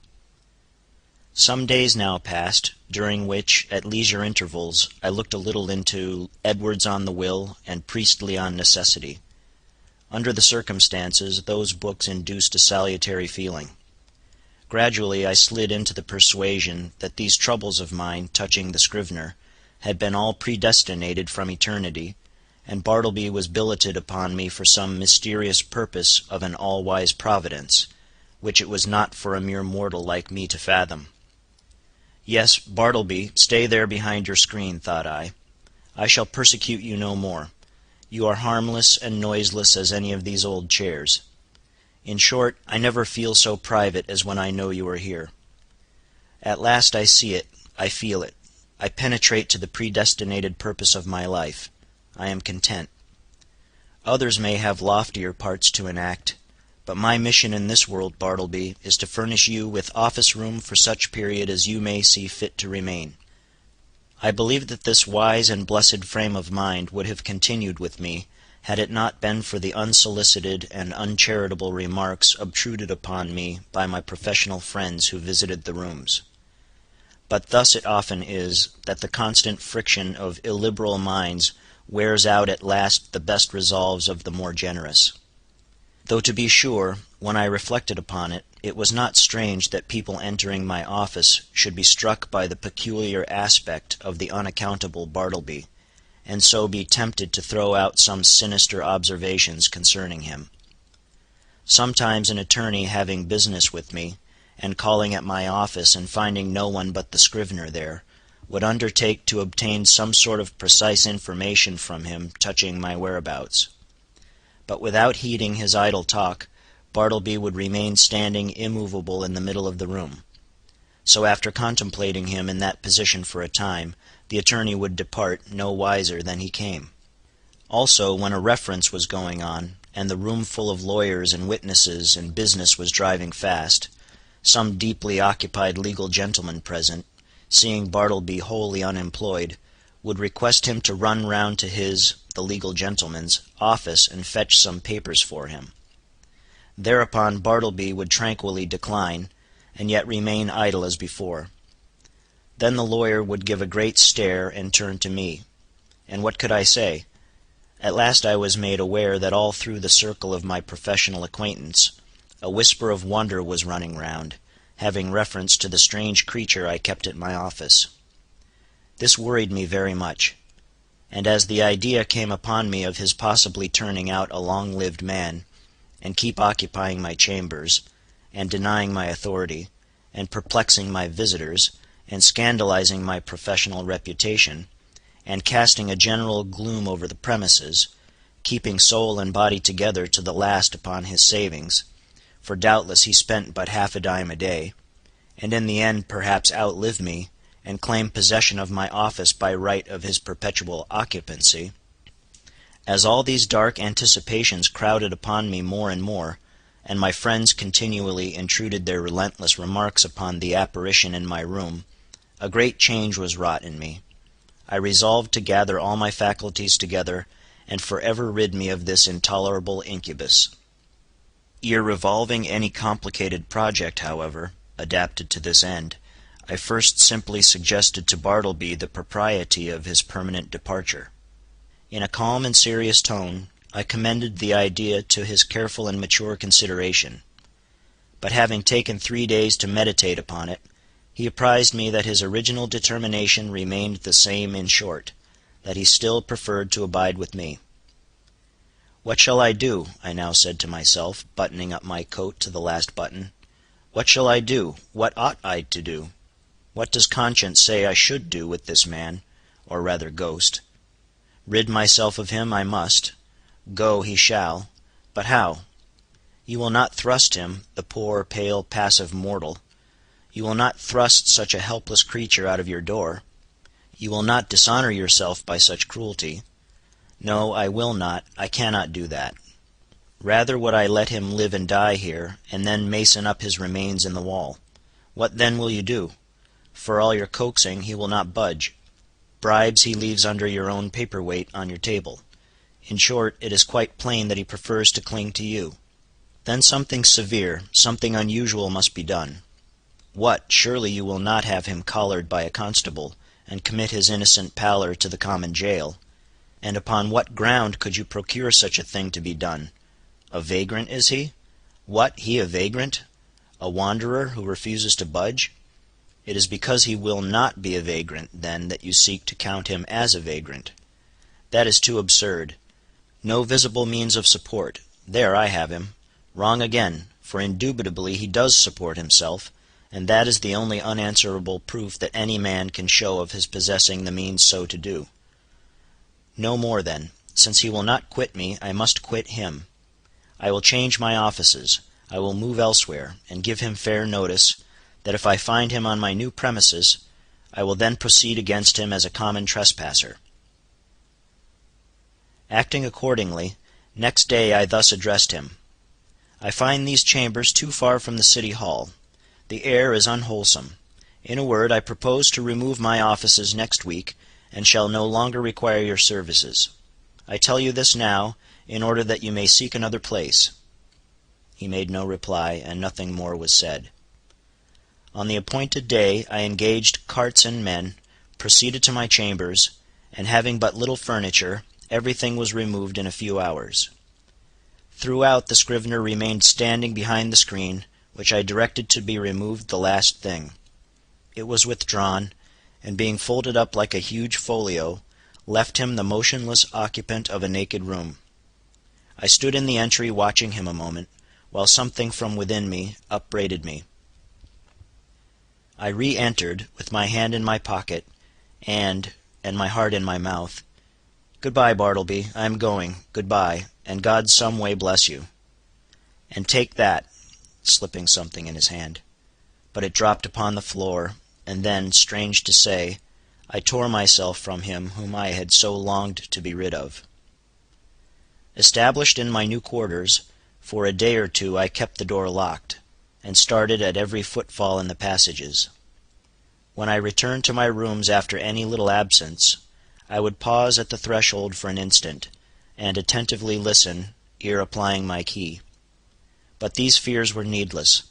Some days now passed, during which, at leisure intervals, I looked a little into Edwards on the Will and Priestley on Necessity. Under the circumstances, those books induced a salutary feeling. Gradually I slid into the persuasion that these troubles of mine touching the scrivener had been all predestinated from eternity, and Bartleby was billeted upon me for some mysterious purpose of an all-wise Providence, which it was not for a mere mortal like me to fathom. Yes, Bartleby, stay there behind your screen, thought I. I shall persecute you no more. You are harmless and noiseless as any of these old chairs. In short, I never feel so private as when I know you are here. At last I see it, I feel it. I penetrate to the predestinated purpose of my life. I am content. Others may have loftier parts to enact, but my mission in this world, Bartleby, is to furnish you with office room for such period as you may see fit to remain. I believe that this wise and blessed frame of mind would have continued with me, had it not been for the unsolicited and uncharitable remarks obtruded upon me by my professional friends who visited the rooms. But thus it often is, that the constant friction of illiberal minds wears out at last the best resolves of the more generous. Though to be sure, when I reflected upon it, it was not strange that people entering my office should be struck by the peculiar aspect of the unaccountable Bartleby, and so be tempted to throw out some sinister observations concerning him. Sometimes an attorney having business with me, and calling at my office and finding no one but the scrivener there, would undertake to obtain some sort of precise information from him touching my whereabouts. But without heeding his idle talk, Bartleby would remain standing immovable in the middle of the room. So after contemplating him in that position for a time, the attorney would depart no wiser than he came. Also, when a reference was going on, and the room full of lawyers and witnesses and business was driving fast, some deeply occupied legal gentleman present, seeing Bartleby wholly unemployed, would request him to run round to his, the legal gentleman's, office and fetch some papers for him. Thereupon Bartleby would tranquilly decline, and yet remain idle as before. Then the lawyer would give a great stare and turn to me. And what could I say? At last I was made aware that all through the circle of my professional acquaintance a whisper of wonder was running round, having reference to the strange creature I kept at my office. This worried me very much, and as the idea came upon me of his possibly turning out a long-lived man, and keep occupying my chambers, and denying my authority, and perplexing my visitors, and scandalizing my professional reputation, and casting a general gloom over the premises, keeping soul and body together to the last upon his savings, for doubtless he spent but half a dime a day, and in the end perhaps outlived me, and claimed possession of my office by right of his perpetual occupancy. As all these dark anticipations crowded upon me more and more, and my friends continually intruded their relentless remarks upon the apparition in my room, a great change was wrought in me. I resolved to gather all my faculties together, and forever rid me of this intolerable incubus. Ere revolving any complicated project, however, adapted to this end, I first simply suggested to Bartleby the propriety of his permanent departure. In a calm and serious tone, I commended the idea to his careful and mature consideration. But having taken 3 days to meditate upon it, he apprised me that his original determination remained the same in short, that he still preferred to abide with me. "What shall I do?" I now said to myself, buttoning up my coat to the last button. "What shall I do? What ought I to do? What does conscience say I should do with this man, or rather ghost? Rid myself of him I must. Go he shall. But how? You will not thrust him, the poor, pale, passive mortal. You will not thrust such a helpless creature out of your door. You will not dishonor yourself by such cruelty. No, I will not, I cannot do that. Rather would I let him live and die here, and then mason up his remains in the wall. What then will you do? For all your coaxing, he will not budge. Bribes he leaves under your own paper-weight on your table. In short, it is quite plain that he prefers to cling to you. Then something severe, something unusual must be done. What, surely you will not have him collared by a constable, and commit his innocent pallor to the common jail? And upon what ground could you procure such a thing to be done? A vagrant, is he? What, he a vagrant? A wanderer who refuses to budge? It is because he will not be a vagrant, then, that you seek to count him as a vagrant. That is too absurd. No visible means of support. There I have him. Wrong again, for indubitably he does support himself, and that is the only unanswerable proof that any man can show of his possessing the means so to do. No more, then. Since he will not quit me, I must quit him. I will change my offices. I will move elsewhere, and give him fair notice that if I find him on my new premises, I will then proceed against him as a common trespasser. Acting accordingly, next day I thus addressed him. I find these chambers too far from the city hall. The air is unwholesome. In a word, I propose to remove my offices next week, and shall no longer require your services. I tell you this now, in order that you may seek another place. He made no reply, and nothing more was said. On the appointed day I engaged carts and men, proceeded to my chambers, and having but little furniture, everything was removed in a few hours. Throughout the scrivener remained standing behind the screen, which I directed to be removed the last thing. It was withdrawn, and being folded up like a huge folio, left him the motionless occupant of a naked room. I stood in the entry watching him a moment, while something from within me upbraided me. I re-entered, with my hand in my pocket, and my heart in my mouth. "Good-bye, Bartleby, I am going. Good-bye, and God some way bless you. And take that," slipping something in his hand. But it dropped upon the floor, and then, strange to say, I tore myself from him whom I had so longed to be rid of. Established in my new quarters, for a day or two I kept the door locked, and started at every footfall in the passages. When I returned to my rooms after any little absence, I would pause at the threshold for an instant, and attentively listen, ere applying my key. But these fears were needless.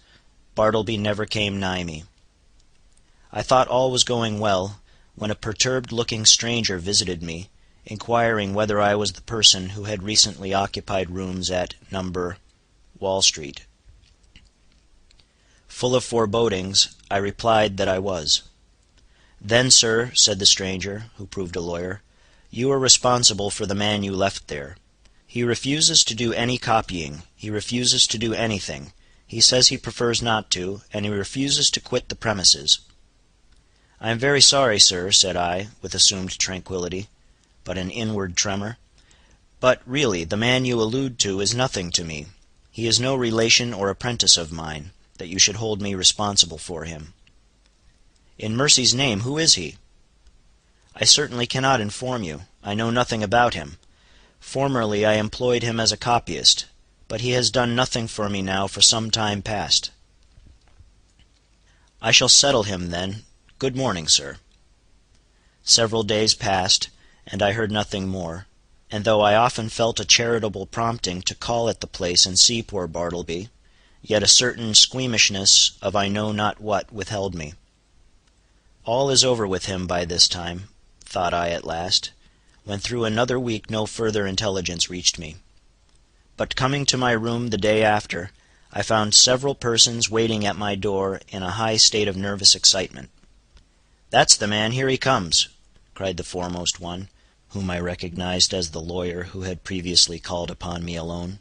Bartleby never came nigh me. I thought all was going well, when a perturbed-looking stranger visited me, inquiring whether I was the person who had recently occupied rooms at No. Wall Street. Full of forebodings, I replied that I was. "Then, sir," said the stranger, who proved a lawyer, "you are responsible for the man you left there. He refuses to do any copying. He refuses to do anything. He says he prefers not to, and he refuses to quit the premises." "I am very sorry, sir," said I, with assumed tranquillity, but an inward tremor. "But, really, the man you allude to is nothing to me. He is no relation or apprentice of mine, that you should hold me responsible for him." "In mercy's name, who is he?" "I certainly cannot inform you. I know nothing about him. Formerly I employed him as a copyist, but he has done nothing for me now for some time past." "I shall settle him, then. Good morning, sir." Several days passed, and I heard nothing more, and though I often felt a charitable prompting to call at the place and see poor Bartleby, yet a certain squeamishness of I know not what withheld me. All is over with him by this time, thought I at last, when through another week no further intelligence reached me. But coming to my room the day after, I found several persons waiting at my door in a high state of nervous excitement. "That's the man, here he comes," cried the foremost one, whom I recognized as the lawyer who had previously called upon me alone.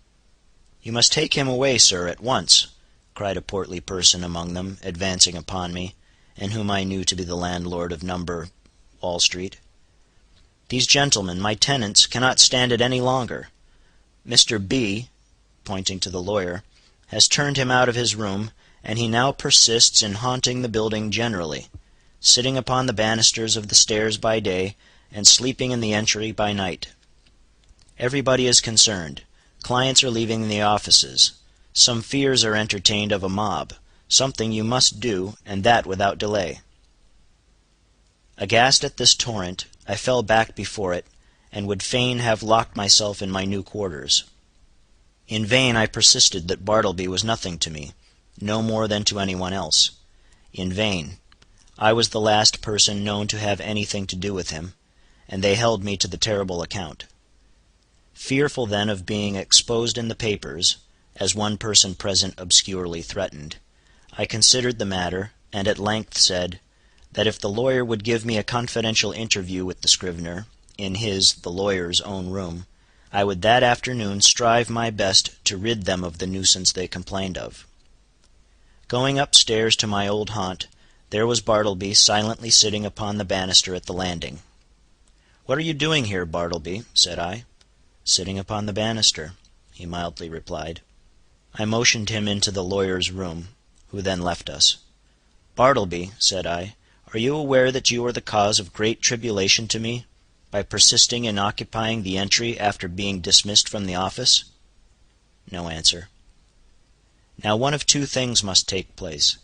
"You must take him away, sir, at once," cried a portly person among them, advancing upon me, and whom I knew to be the landlord of No. Wall Street. "These gentlemen, my tenants, cannot stand it any longer. Mr. B," pointing to the lawyer, "has turned him out of his room, and he now persists in haunting the building generally, sitting upon the banisters of the stairs by day, and sleeping in the entry by night. Everybody is concerned. Clients are leaving the offices. Some fears are entertained of a mob. Something you must do, and that without delay." Aghast at this torrent, I fell back before it, and would fain have locked myself in my new quarters. In vain I persisted that Bartleby was nothing to me, no more than to any one else. In vain. I was the last person known to have anything to do with him, and they held me to the terrible account. Fearful then of being exposed in the papers, as one person present obscurely threatened, I considered the matter, and at length said, that if the lawyer would give me a confidential interview with the scrivener, in his, the lawyer's, own room, I would that afternoon strive my best to rid them of the nuisance they complained of. Going upstairs to my old haunt, there was Bartleby silently sitting upon the banister at the landing. "What are you doing here, Bartleby?" said I. "Sitting upon the banister," he mildly replied. I motioned him into the lawyer's room, who then left us. "Bartleby," said I, "are you aware that you are the cause of great tribulation to me, by persisting in occupying the entry after being dismissed from the office?" No answer. "Now one of two things must take place.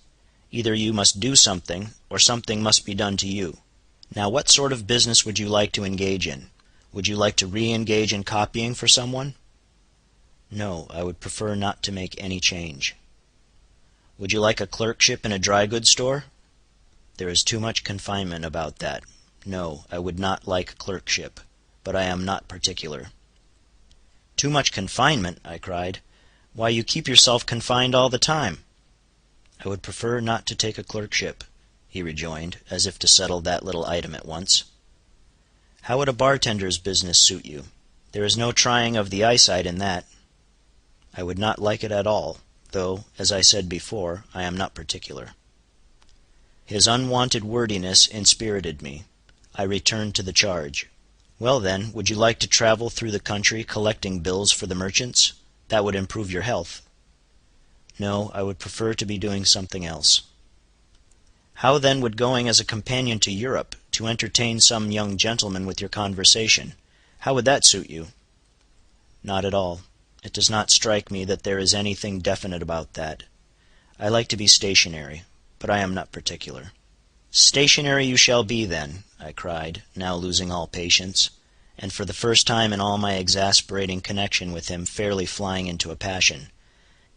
Either you must do something, or something must be done to you. Now what sort of business would you like to engage in? Would you like to re-engage in copying for someone?" "No, I would prefer not to make any change." "Would you like a clerkship in a dry goods store?" "There is too much confinement about that. No, I would not like clerkship, but I am not particular." "Too much confinement!" I cried. "Why, you keep yourself confined all the time." "I would prefer not to take a clerkship," he rejoined, as if to settle that little item at once. "How would a bartender's business suit you? There is no trying of the eyesight in that." "I would not like it at all, though, as I said before, I am not particular." His unwonted wordiness inspirited me. I returned to the charge. "Well, then, would you like to travel through the country collecting bills for the merchants? That would improve your health." "No, I would prefer to be doing something else." "How then would going as a companion to Europe, to entertain some young gentleman with your conversation, how would that suit you?" "Not at all. It does not strike me that there is anything definite about that. I like to be stationary, but I am not particular." "Stationary you shall be, then," I cried, now losing all patience, and for the first time in all my exasperating connection with him fairly flying into a passion.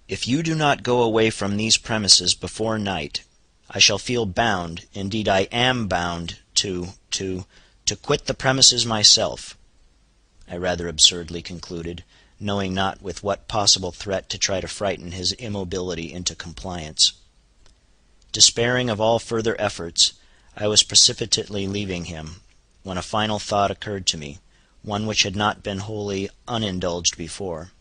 "If you do not go away from these premises before night, I shall feel bound, indeed I am bound, to quit the premises myself," I rather absurdly concluded, knowing not with what possible threat to try to frighten his immobility into compliance. Despairing of all further efforts, I was precipitately leaving him, when a final thought occurred to me, one which had not been wholly unindulged before.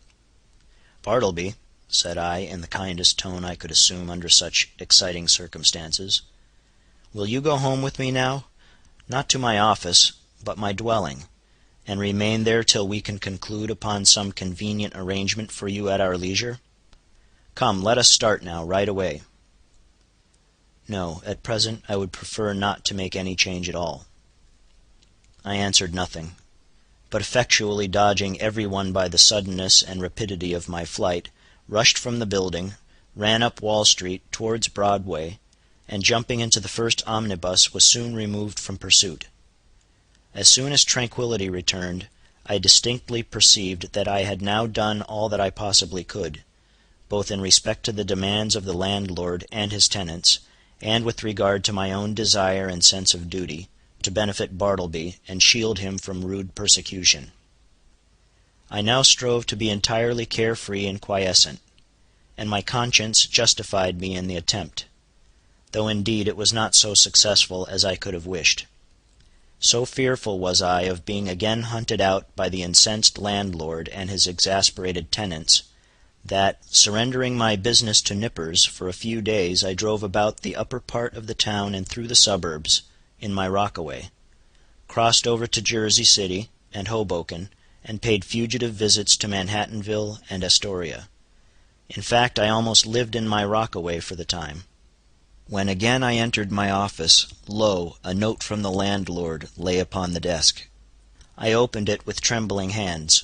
"Bartleby," said I, in the kindest tone I could assume under such exciting circumstances, "will you go home with me now? Not to my office, but my dwelling, and remain there till we can conclude upon some convenient arrangement for you at our leisure? Come, let us start now, right away." "No, at present I would prefer not to make any change at all." I answered nothing, but effectually dodging every one by the suddenness and rapidity of my flight, rushed from the building, ran up Wall Street towards Broadway, and jumping into the first omnibus was soon removed from pursuit. As soon as tranquillity returned, I distinctly perceived that I had now done all that I possibly could, both in respect to the demands of the landlord and his tenants, and with regard to my own desire and sense of duty, to benefit Bartleby and shield him from rude persecution. I now strove to be entirely care-free and quiescent, and my conscience justified me in the attempt, though indeed it was not so successful as I could have wished. So fearful was I of being again hunted out by the incensed landlord and his exasperated tenants, that, surrendering my business to Nippers, for a few days I drove about the upper part of the town and through the suburbs, in my rockaway, crossed over to Jersey City and Hoboken, and paid fugitive visits to Manhattanville and Astoria. In fact, I almost lived in my rockaway for the time. When again I entered my office, lo, a note from the landlord lay upon the desk. I opened it with trembling hands.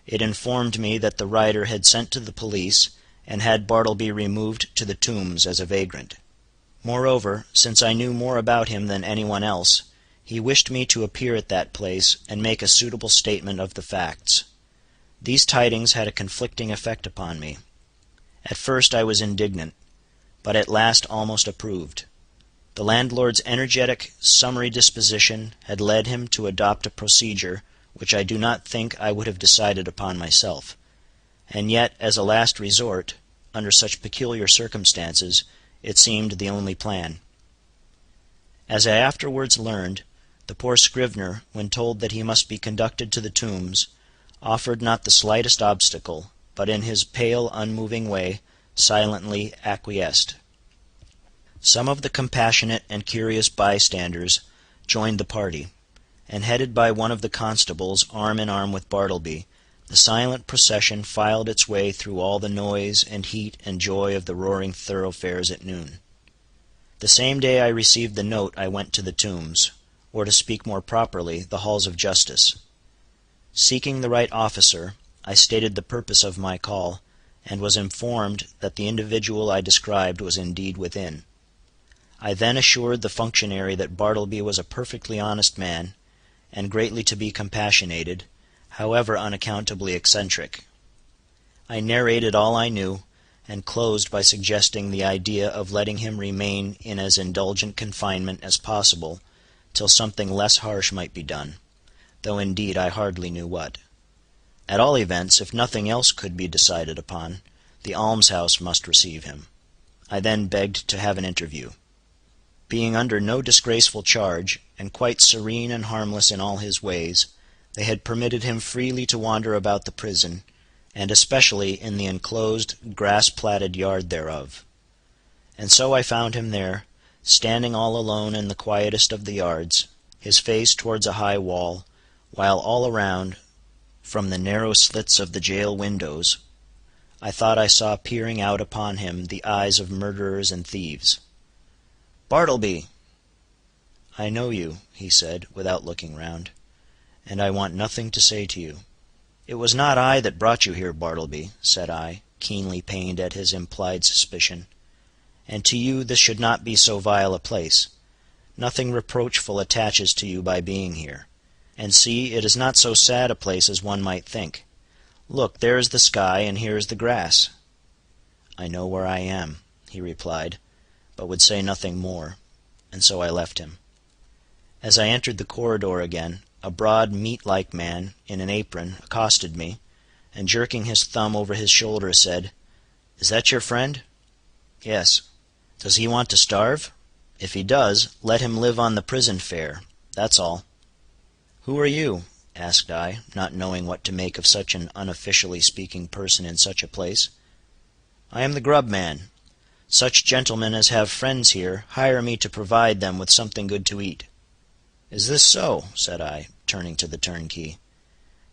It informed me that the writer had sent to the police, and had Bartleby removed to the Tombs as a vagrant. Moreover, since I knew more about him than any one else, he wished me to appear at that place and make a suitable statement of the facts. These tidings had a conflicting effect upon me. At first I was indignant, but at last almost approved. The landlord's energetic, summary disposition had led him to adopt a procedure which I do not think I would have decided upon myself, and yet, as a last resort, under such peculiar circumstances, it seemed the only plan. As I afterwards learned, the poor scrivener, when told that he must be conducted to the Tombs, offered not the slightest obstacle, but in his pale unmoving way silently acquiesced. Some of the compassionate and curious bystanders joined the party, and headed by one of the constables arm in arm with Bartleby, the silent procession filed its way through all the noise and heat and joy of the roaring thoroughfares at noon. The same day I received the note I went to the Tombs, or to speak more properly, the halls of justice. Seeking the right officer, I stated the purpose of my call, and was informed that the individual I described was indeed within. I then assured the functionary that Bartleby was a perfectly honest man, and greatly to be compassionated, however unaccountably eccentric. I narrated all I knew, and closed by suggesting the idea of letting him remain in as indulgent confinement as possible, till something less harsh might be done, though indeed I hardly knew what. At all events, if nothing else could be decided upon, the almshouse must receive him. I then begged to have an interview. Being under no disgraceful charge, and quite serene and harmless in all his ways, they had permitted him freely to wander about the prison, and especially in the enclosed, grass-platted yard thereof. And so I found him there, standing all alone in the quietest of the yards, his face towards a high wall, while all around, from the narrow slits of the jail windows, I thought I saw peering out upon him the eyes of murderers and thieves. "Bartleby!" "I know you," he said, without looking round, "and I want nothing to say to you." "It was not I that brought you here, Bartleby," said I, keenly pained at his implied suspicion. "And to you this should not be so vile a place. Nothing reproachful attaches to you by being here. And see, it is not so sad a place as one might think. Look, there is the sky, and here is the grass." "I know where I am," he replied, but would say nothing more, and so I left him. As I entered the corridor again, a broad meat-like man, in an apron, accosted me, and jerking his thumb over his shoulder, said, "Is that your friend?" "Yes." "Does he want to starve? If he does, let him live on the prison fare. That's all." "Who are you?" asked I, not knowing what to make of such an unofficially speaking person in such a place. "I am the grub man. Such gentlemen as have friends here hire me to provide them with something good to eat." "Is this so?" said I, turning to the turnkey.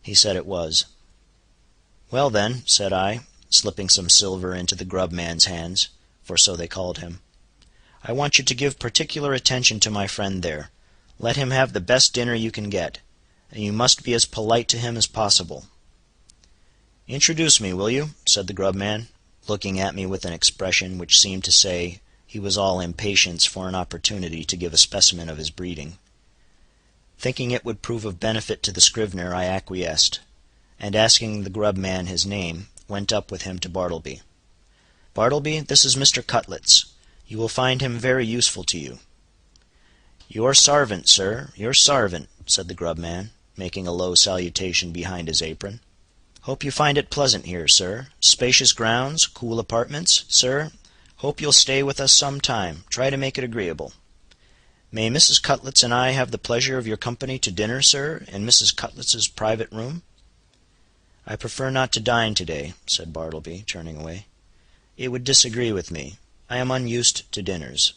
He said it was. "Well then," said I, slipping some silver into the grub man's hands, for so they called him, "I want you to give particular attention to my friend there. Let him have the best dinner you can get, and you must be as polite to him as possible." "Introduce me, will you?" said the grub man, looking at me with an expression which seemed to say he was all impatience for an opportunity to give a specimen of his breeding. Thinking it would prove of benefit to the scrivener, I acquiesced, and asking the grub man his name, went up with him to Bartleby. "Bartleby, this is Mr. Cutlets. You will find him very useful to you." "Your sarvant, sir, your sarvant," said the grub man, making a low salutation behind his apron. "Hope you find it pleasant here, sir. Spacious grounds, cool apartments, sir. Hope you'll stay with us some time. Try to make it agreeable. May Mrs. Cutlets and I have the pleasure of your company to dinner, sir, in Mrs. Cutlets's private room?" "I prefer not to dine to-day," said Bartleby, turning away. "It would disagree with me. I am unused to dinners."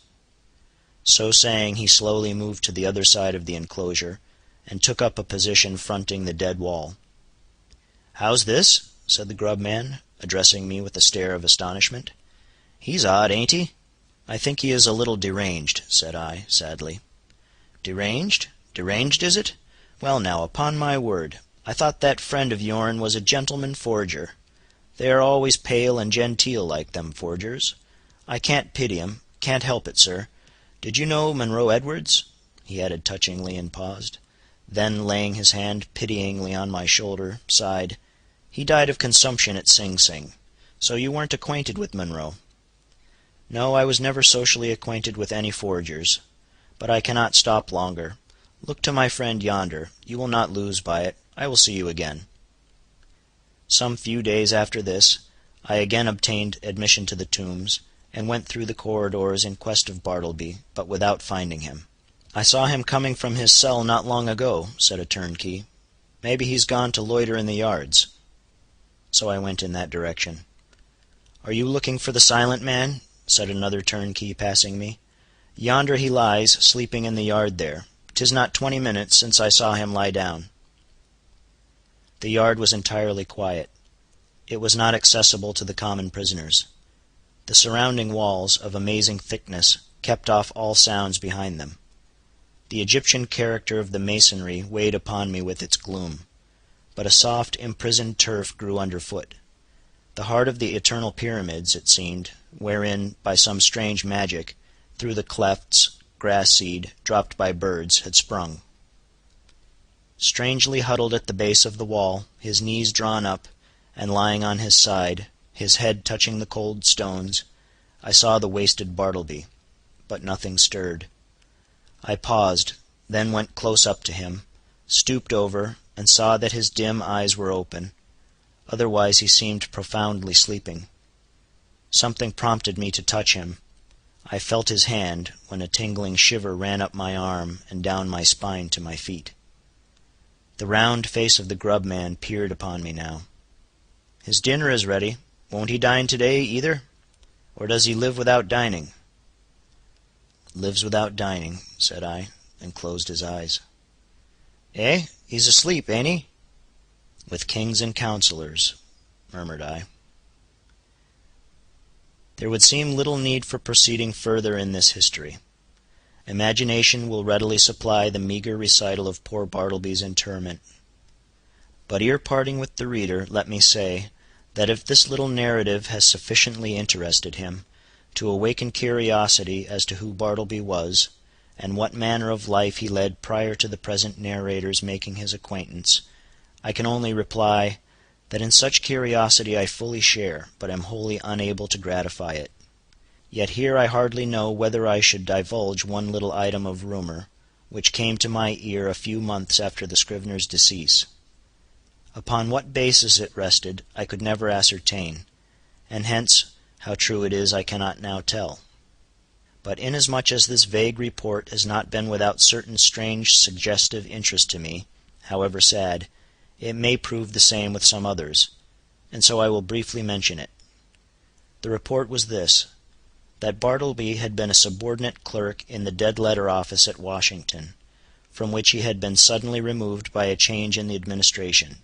So saying, he slowly moved to the other side of the enclosure, and took up a position fronting the dead wall. "How's this?" said the grub man, addressing me with a stare of astonishment. "He's odd, ain't he?" "I think he is a little deranged," said I, sadly. "Deranged? Deranged, is it? Well now, upon my word, I thought that friend of yourn was a gentleman forger. They are always pale and genteel like them forgers. I can't pity 'em, can't help it, sir. Did you know Monroe Edwards?" he added touchingly, and paused. Then, laying his hand pityingly on my shoulder, sighed, "He died of consumption at Sing Sing. So you weren't acquainted with Monroe?" "No, I was never socially acquainted with any forgers. But I cannot stop longer. Look to my friend yonder. You will not lose by it. I will see you again." Some few days after this, I again obtained admission to the Tombs, and went through the corridors in quest of Bartleby, but without finding him. "I saw him coming from his cell not long ago," said a turnkey. "Maybe he's gone to loiter in the yards." So I went in that direction. "Are you looking for the silent man?" said another turnkey, passing me. Yonder he lies, sleeping in the yard there. 'Tis not 20 minutes since I saw him lie down." The yard was entirely quiet. It was not accessible to the common prisoners. The surrounding walls, of amazing thickness, kept off all sounds behind them. The Egyptian character of the masonry weighed upon me with its gloom, but a soft, imprisoned turf grew underfoot. The heart of the eternal pyramids, it seemed, wherein, by some strange magic, through the clefts, grass seed, dropped by birds, had sprung. Strangely huddled at the base of the wall, his knees drawn up, and lying on his side, his head touching the cold stones, I saw the wasted Bartleby, but nothing stirred. I paused, then went close up to him, stooped over, and saw that his dim eyes were open. Otherwise he seemed profoundly sleeping. Something prompted me to touch him. I felt his hand, when a tingling shiver ran up my arm and down my spine to my feet. The round face of the grub man peered upon me now. "His dinner is ready. Won't he dine to-day, either? Or does he live without dining?" "Lives without dining," said I, and closed his eyes. "Eh? He's asleep, ain't he?" "With kings and counselors," murmured I. There would seem little need for proceeding further in this history. Imagination will readily supply the meagre recital of poor Bartleby's interment. But ere parting with the reader, let me say, that if this little narrative has sufficiently interested him to awaken curiosity as to who Bartleby was, and what manner of life he led prior to the present narrator's making his acquaintance, I can only reply, that in such curiosity I fully share, but am wholly unable to gratify it. Yet here I hardly know whether I should divulge one little item of rumor, which came to my ear a few months after the scrivener's decease. Upon what basis it rested I could never ascertain, and hence how true it is I cannot now tell. But inasmuch as this vague report has not been without certain strange suggestive interest to me, however sad, it may prove the same with some others, and so I will briefly mention it. The report was this: that Bartleby had been a subordinate clerk in the dead-letter office at Washington, from which he had been suddenly removed by a change in the administration.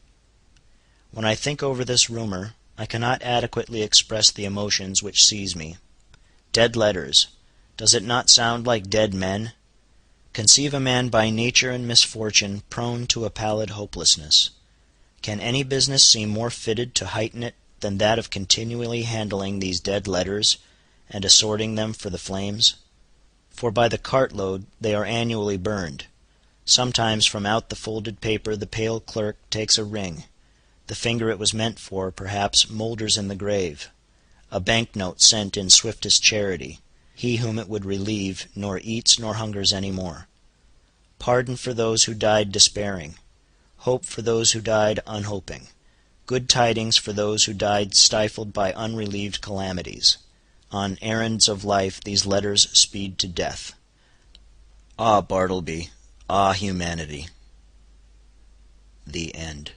When I think over this rumor, I cannot adequately express the emotions which seize me. Dead letters! Does it not sound like dead men? Conceive a man by nature and misfortune prone to a pallid hopelessness. Can any business seem more fitted to heighten it than that of continually handling these dead letters, and assorting them for the flames? For by the cartload they are annually burned. Sometimes from out the folded paper the pale clerk takes a ring. The finger it was meant for, perhaps, moulders in the grave. A bank-note sent in swiftest charity. He whom it would relieve nor eats nor hungers any more. Pardon for those who died despairing. Hope for those who died unhoping. Good tidings for those who died stifled by unrelieved calamities. On errands of life these letters speed to death. Ah, Bartleby! Ah, humanity! The End.